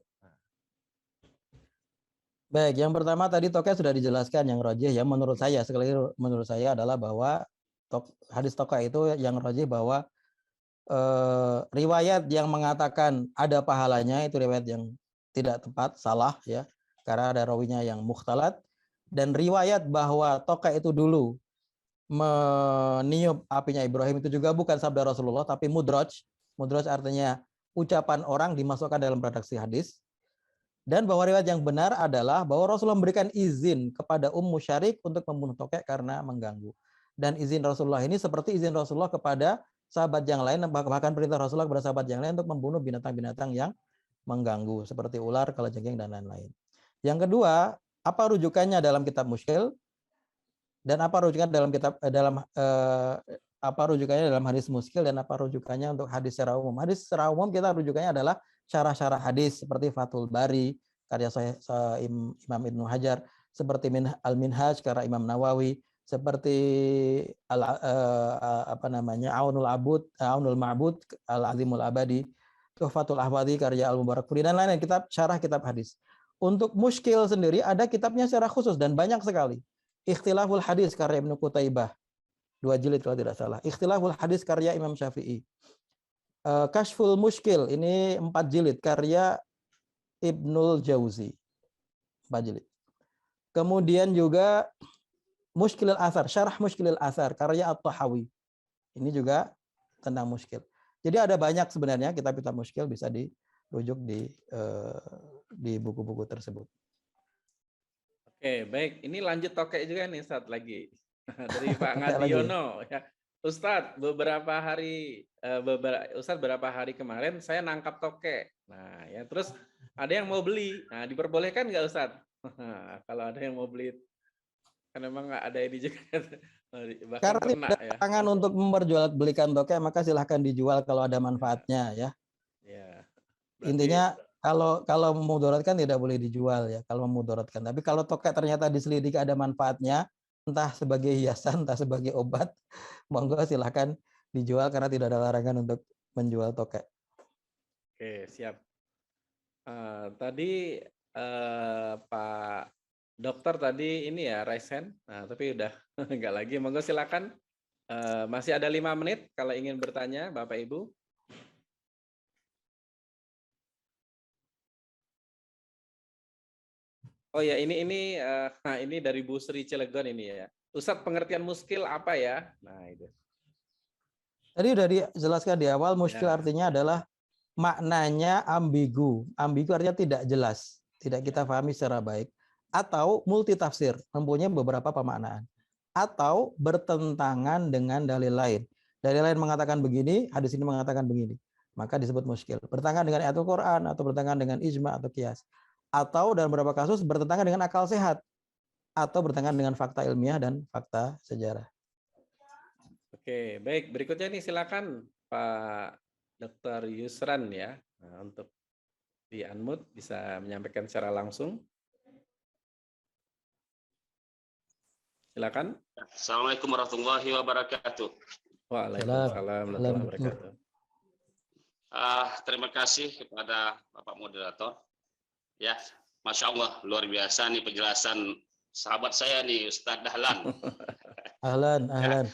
Baik, yang pertama tadi tokek sudah dijelaskan yang rajih ya menurut saya sekali lagi menurut saya adalah bahwa hadis tokek itu yang rajih bahwa riwayat yang mengatakan ada pahalanya itu riwayat yang tidak tepat, salah ya, karena ada rawinya yang mukhtalat, dan riwayat bahwa tokek itu dulu meniup apinya Ibrahim itu juga bukan sabda Rasulullah tapi mudraj. Mudraj artinya ucapan orang dimasukkan dalam redaksi hadis. Dan bahwa riwayat yang benar adalah bahwa Rasulullah memberikan izin kepada Ummu Syarik untuk membunuh tokek karena mengganggu. Dan izin Rasulullah ini seperti izin Rasulullah kepada sahabat yang lain, bahkan perintah Rasulullah kepada sahabat yang lain untuk membunuh binatang-binatang yang mengganggu seperti ular, kalajengking dan lain-lain. Yang kedua, apa rujukannya dalam kitab Muskil dan apa rujukan apa rujukannya dalam hadis Muskil dan apa rujukannya untuk hadis secara umum. Hadis secara umum kita rujukannya adalah syarah-syarah hadis seperti Fathul Bari karya Imam Ibnu Hajar, seperti Al-Minhaj karya Imam Nawawi, seperti Aunul Ma'bud Al-Azimul Abadi, Tuhfatul Ahwadi karya Al-Mubarakfuri dan lain-lain syarah kitab hadis. Untuk Muskil sendiri ada kitabnya secara khusus dan banyak sekali. Ikhtilaful Hadis karya Ibnu Qutaibah 2 jilid kalau tidak salah. Ikhtilaful Hadis karya Imam Syafi'i. Kashful Muskil ini 4 jilid karya Ibnul Jauzi 4 jilid. Kemudian juga Muskilul Athar, Syarah Muskilul Athar karya At-Tahawi. Ini juga tentang muskil. Jadi ada banyak sebenarnya kitab-kitab muskil bisa dirujuk di buku-buku tersebut. Oke, baik. Ini lanjut tokek juga nih Ustaz lagi. Dari Pak Ngadiono ya. Ustadz, beberapa hari kemarin saya nangkap tokek. Nah, ya terus ada yang mau beli. Nah, diperbolehkan nggak Ustadz? Kalau ada yang mau beli, kan memang nggak ada ini juga. Karena tidak ada larangan untuk memperjualbelikan tokek, maka silahkan dijual kalau ada manfaatnya ya. Ya. Berarti, intinya kalau memudaratkan tidak boleh dijual ya. Kalau memudaratkan. Tapi kalau tokek ternyata diselidiki ada manfaatnya, entah sebagai hiasan, entah sebagai obat, monggo silahkan dijual karena tidak ada larangan untuk menjual tokek. Oke, siap. Tadi Pak Dokter tadi ini ya raise hand, nah, tapi udah enggak lagi. Monggo silakan. Masih ada 5 menit kalau ingin bertanya, Bapak Ibu. Oh ya, ini dari Bu Sri Cilegon ini ya. Ustadz, pengertian muskil apa ya? Nah, itu. Tadi udah dijelaskan di awal, muskil ya. Artinya adalah maknanya ambigu. Ambigu artinya tidak jelas, tidak kita pahami secara baik. Atau multitafsir, mempunyai beberapa pemaknaan. Atau bertentangan dengan dalil lain. Dalil lain mengatakan begini, hadis ini mengatakan begini. Maka disebut muskil. Bertentangan dengan ayat Al-Quran, atau bertentangan dengan ijma atau qiyas. Atau dalam beberapa kasus bertentangan dengan akal sehat atau bertentangan dengan fakta ilmiah dan fakta sejarah. Oke, baik. Berikutnya nih silakan Pak Dr. Yusran ya, untuk di unmute bisa menyampaikan secara langsung. Silakan. Assalamualaikum warahmatullahi wabarakatuh. Waalaikumsalam warahmatullahi wabarakatuh. Terima kasih kepada Bapak Moderator. Ya, Masya Allah, luar biasa nih penjelasan sahabat saya nih, Ustadz Dahlan. Ahlan.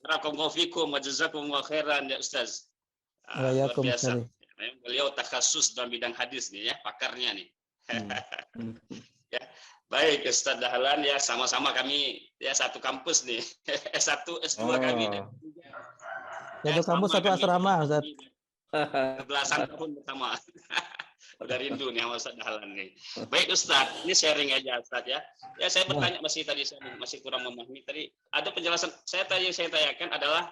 Barakallahu fikum wa jazakumullahu khairan ya Ustaz. Luar biasa. Beliau takhasus dalam bidang hadis nih ya, pakarnya nih. Ya, baik Ustadz Dahlan ya, sama-sama kami ya satu kampus nih. S1, S2 kami nih. Satu kampus, satu asrama, Ustaz. Belasan tahun bersama. Udah rindu nih sama Ustaz Dahlan nih. Baik Ustaz, ini sharing aja Ustaz ya. Ya saya bertanya masih tadi saya masih kurang memahami tadi. Ada penjelasan saya tanyakan adalah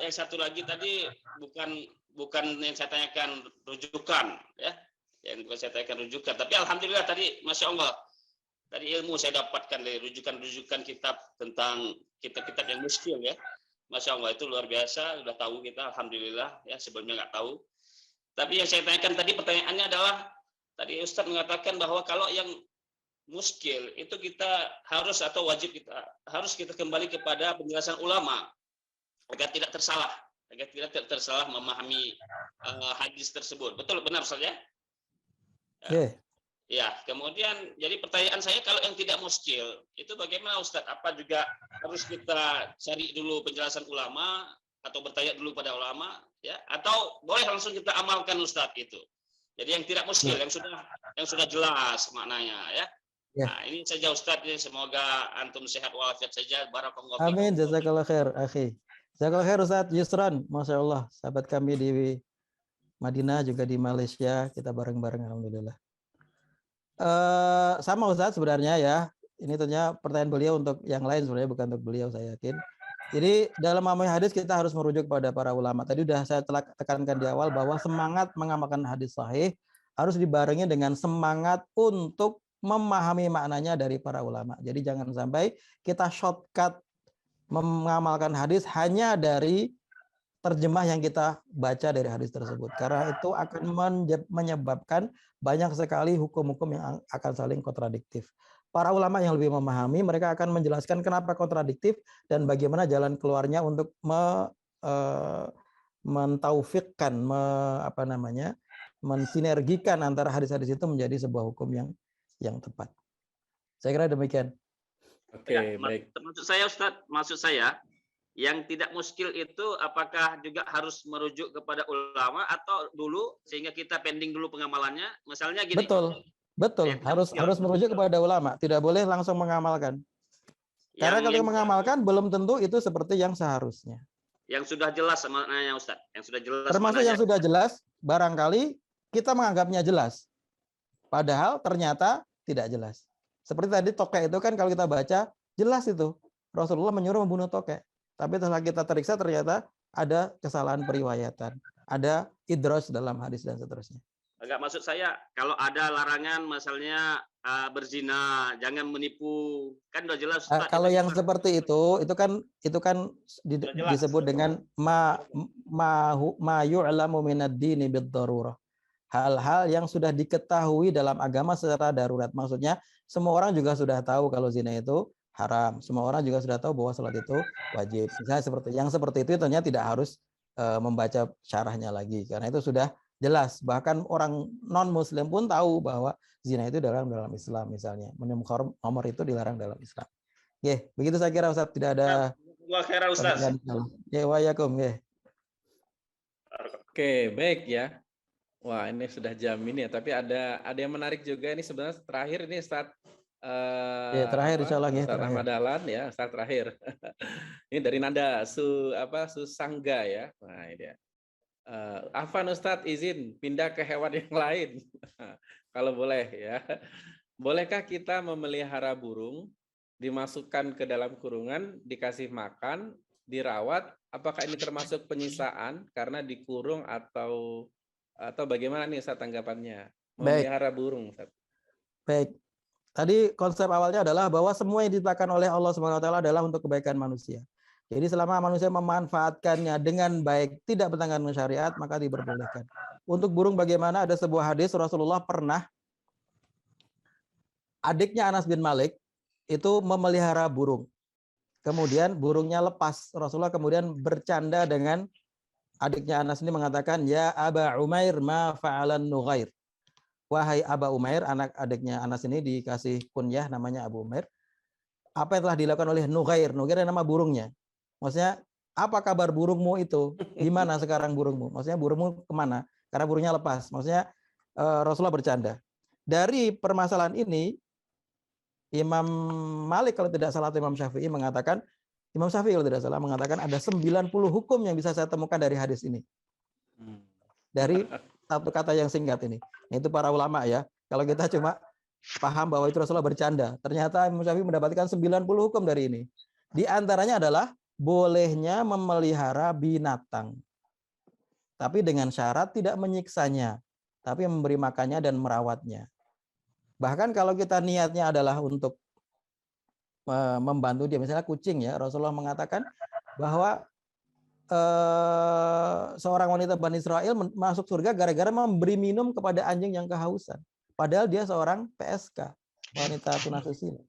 yang satu lagi tadi bukan yang saya tanyakan rujukan ya. Yang bukan saya tanyakan rujukan, tapi alhamdulillah tadi Masya Allah. Tadi ilmu saya dapatkan dari rujukan-rujukan kitab tentang kitab-kitab yang muskil ya. Masya Allah itu luar biasa, sudah tahu kita alhamdulillah ya, sebelumnya nggak tahu. Tapi yang saya tanyakan tadi pertanyaannya adalah tadi Ustadz mengatakan bahwa kalau yang muskil itu kita harus atau wajib kita kembali kepada penjelasan ulama agar tidak tersalah memahami hadis tersebut. Betul, benar Ustaz ya? Ya, kemudian jadi pertanyaan saya kalau yang tidak muskil itu bagaimana Ustadz? Apa juga harus kita cari dulu penjelasan ulama atau bertanya dulu pada ulama ya? Atau boleh langsung kita amalkan Ustadz itu? Jadi yang tidak muskil, yang sudah jelas maknanya ya. Nah, ini saja Ustadz, semoga antum sehat walafiat saja. Barakallahu fikum. Amin, jazakallah khair, akhi. Jazakallah khair Ustadz Yusran, Masya Allah, sahabat kami di Madinah juga di Malaysia, kita bareng-bareng alhamdulillah. Sama Ustadz sebenarnya ya, ini tentunya pertanyaan beliau untuk yang lain sebenarnya, bukan untuk beliau saya yakin. Jadi dalam memahami hadis kita harus merujuk pada para ulama. Tadi sudah saya tekankan di awal bahwa semangat mengamalkan hadis sahih harus dibarengi dengan semangat untuk memahami maknanya dari para ulama. Jadi jangan sampai kita shortcut mengamalkan hadis hanya dari terjemah yang kita baca dari hadis tersebut. Karena itu akan menyebabkan banyak sekali hukum-hukum yang akan saling kontradiktif. Para ulama yang lebih memahami, mereka akan menjelaskan kenapa kontradiktif dan bagaimana jalan keluarnya untuk mentaufikkan, mensinergikan antara hadis-hadis itu menjadi sebuah hukum yang tepat. Saya kira demikian. Oke, baik. Maksud saya yang tidak muskil itu apakah juga harus merujuk kepada ulama atau dulu sehingga kita pending dulu pengamalannya? Misalnya gini. Betul. Harus merujuk kepada ulama, tidak boleh langsung mengamalkan. Karena kalau mengamalkan belum tentu itu seperti yang seharusnya. Yang sudah jelas maknanya Ustaz, yang sudah jelas. Termasuk yang sudah jelas, barangkali kita menganggapnya jelas. Padahal ternyata tidak jelas. Seperti tadi tokek itu kan kalau kita baca jelas itu Rasulullah menyuruh membunuh tokek. Tapi setelah kita teriksa ternyata ada kesalahan periwayatan, ada idraj dalam hadis dan seterusnya. Enggak, maksud saya kalau ada larangan misalnya berzina, jangan menipu, kan udah jelas. Kalau yang seperti itu kan disebut dengan ma yu'lamu minad dini bid-darurah. Hal-hal yang sudah diketahui dalam agama secara darurat. Maksudnya semua orang juga sudah tahu kalau zina itu haram. Semua orang juga sudah tahu bahwa salat itu wajib. Misalnya seperti itu ternyata tidak harus membaca syarahnya lagi karena itu sudah jelas. Bahkan orang non muslim pun tahu bahwa zina itu dalam Islam misalnya. Minum khamr itu dilarang dalam Islam. Oke, begitu saya kira Ustaz, tidak ada. Wa khairan Ustaz. Ya wa yakum ya. Oke, baik ya. Wah, ini sudah jam ini ya, tapi ada yang menarik juga ini sebenarnya terakhir ini Ustaz terakhir insyaallah ya. Ustaz Ahmad Dahlan ya, Ustaz terakhir. Ini dari Nanda Susangga ya. Nah, ini dia. Afan Ustadz izin pindah ke hewan yang lain. Kalau boleh ya. Bolehkah kita memelihara burung, dimasukkan ke dalam kurungan, dikasih makan, dirawat? Apakah ini termasuk penyisaan karena dikurung atau bagaimana nih Ustadz tanggapannya? Memelihara burung Ustadz. Baik. Tadi konsep awalnya adalah bahwa semua yang diciptakan oleh Allah SWT adalah untuk kebaikan manusia. Jadi selama manusia memanfaatkannya dengan baik, tidak bertentangan dengan syariat, maka diperbolehkan. Untuk burung bagaimana? Ada sebuah hadis Rasulullah pernah, adiknya Anas bin Malik itu memelihara burung. Kemudian burungnya lepas. Rasulullah kemudian bercanda dengan adiknya Anas ini mengatakan, ya Aba Umair ma fa'alan Nughair. Wahai Aba Umair, anak adiknya Anas ini dikasih kunyah namanya Abu Umair. Apa yang telah dilakukan oleh Nughair? Nughair nama burungnya. Maksudnya, apa kabar burungmu itu? Gimana sekarang burungmu? Maksudnya burungmu kemana? Karena burungnya lepas. Maksudnya Rasulullah bercanda. Dari permasalahan ini, Imam Malik kalau tidak salah Imam Syafi'i mengatakan Imam Syafi'i kalau tidak salah mengatakan ada 90 hukum yang bisa saya temukan dari hadis ini. Dari satu kata yang singkat ini. Itu para ulama ya. Kalau kita cuma paham bahwa itu Rasulullah bercanda, ternyata Imam Syafi'i mendapatkan 90 hukum dari ini. Di antaranya adalah bolehnya memelihara binatang. Tapi dengan syarat tidak menyiksanya, tapi memberi makannya dan merawatnya. Bahkan kalau kita niatnya adalah untuk membantu dia, misalnya kucing ya, Rasulullah mengatakan bahwa seorang wanita Bani Israel masuk surga gara-gara memberi minum kepada anjing yang kehausan. Padahal dia seorang PSK, wanita tunasusila.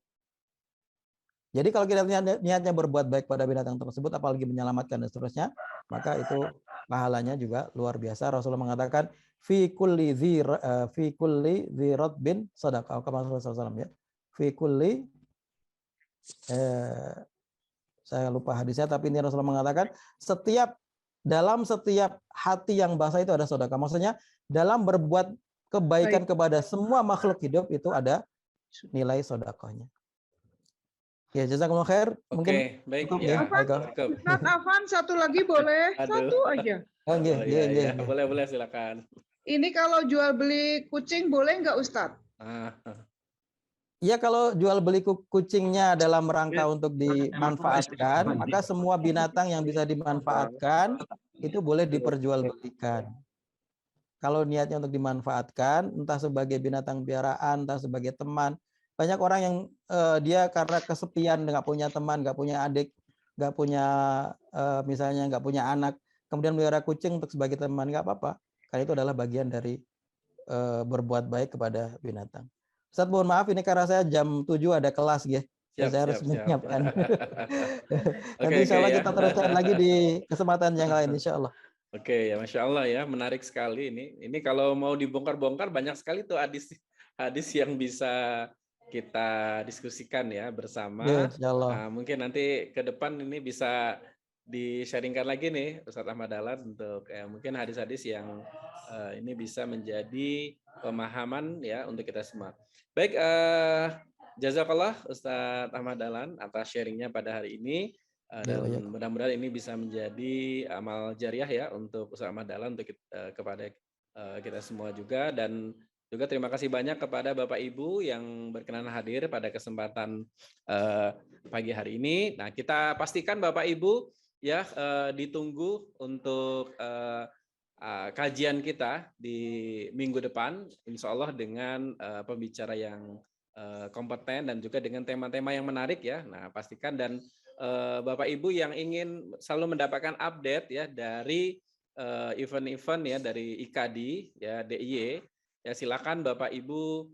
Jadi kalau kita niatnya berbuat baik pada binatang tersebut, apalagi menyelamatkan dan seterusnya, maka itu pahalanya juga luar biasa. Rasulullah mengatakan fi kulli dzi ratbin sadaqah, kama Rasulullah SAW ya. Fi kulli saya lupa hadisnya, tapi ini Rasulullah mengatakan dalam setiap hati yang basah itu ada sedekah. Maksudnya dalam berbuat kebaikan kepada semua makhluk hidup itu ada nilai sedekahnya. Ya, jazakumullah khair. Mungkin baik ya. Ustaz Afan, satu lagi boleh? Satu aja. Boleh silakan. Ini kalau jual beli kucing boleh nggak Ustaz? Ya, kalau jual beli kucingnya dalam rangka untuk dimanfaatkan, maka semua binatang yang bisa dimanfaatkan itu boleh diperjualbelikan. Kalau niatnya untuk dimanfaatkan, entah sebagai binatang piaraan, entah sebagai teman. Banyak orang yang dia karena kesepian, nggak punya teman, nggak punya adik, nggak punya misalnya nggak punya anak, kemudian melihara kucing untuk sebagai teman, nggak apa-apa. Karena itu adalah bagian dari berbuat baik kepada binatang. Ustaz, mohon maaf ini karena saya jam 7 ada kelas ya. Saya harus menyiapkan. Nanti insya Allah kita teruskan lagi di kesempatan yang lain insya Allah. Oke, ya Masya Allah ya, menarik sekali ini. Ini kalau mau dibongkar-bongkar banyak sekali tuh hadis yang bisa kita diskusikan ya bersama. Ya, insya Allah. Nah, mungkin nanti ke depan ini bisa di-sharingkan lagi nih Ustadz Ahmad Dahlan untuk mungkin hadis-hadis yang ini bisa menjadi pemahaman ya untuk kita semua. Baik, jazakallah Ustadz Ahmad Dahlan atas sharingnya pada hari ini. Dan mudah-mudahan ini bisa menjadi amal jariah ya untuk Ustadz Ahmad Dahlan untuk kepada kita semua juga. Dan juga terima kasih banyak kepada Bapak Ibu yang berkenan hadir pada kesempatan pagi hari ini. Nah, kita pastikan Bapak Ibu ya ditunggu untuk kajian kita di minggu depan, insya Allah dengan pembicara yang kompeten dan juga dengan tema-tema yang menarik ya. Nah, pastikan dan Bapak Ibu yang ingin selalu mendapatkan update ya dari event-event ya dari IKD ya DIY ya, silakan Bapak Ibu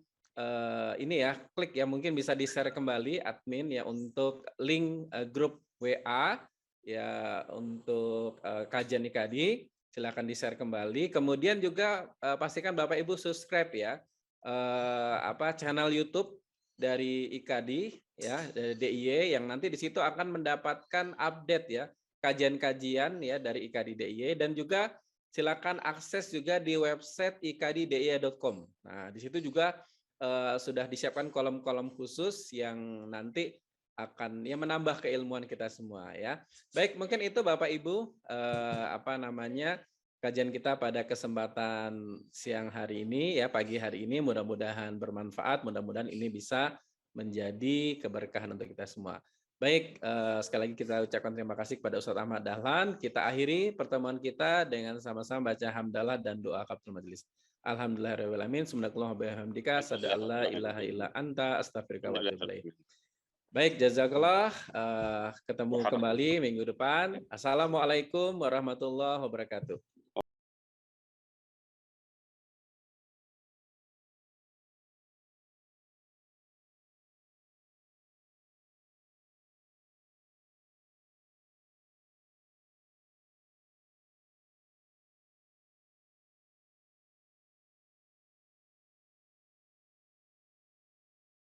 ini ya klik ya, mungkin bisa di-share kembali admin ya untuk link grup WA ya untuk kajian IKD. Silakan di-share kembali. Kemudian juga pastikan Bapak Ibu subscribe ya channel YouTube dari IKD ya, dari DIY yang nanti di situ akan mendapatkan update ya kajian-kajian ya dari IKD DIY, dan juga silakan akses juga di website ikddiy.com. Nah, di situ juga sudah disiapkan kolom-kolom khusus yang nanti akan ya menambah keilmuan kita semua ya. Baik, mungkin itu Bapak Ibu kajian kita pada kesempatan siang hari ini ya, pagi hari ini, mudah-mudahan bermanfaat, mudah-mudahan ini bisa menjadi keberkahan untuk kita semua. Baik, sekali lagi kita ucapkan terima kasih kepada Ustadz Ahmad Dahlan. Kita akhiri pertemuan kita dengan sama-sama baca hamdalah dan doa kafatul majelis. Alhamdulillahirabbil alamin, subhanakallahumma wa bihamdika, asyhadu an la ilaha illa anta, astaghfiruka wa atubu ilaik. Baik, jazakallah. Ketemu kembali minggu depan. Assalamualaikum warahmatullahi wabarakatuh.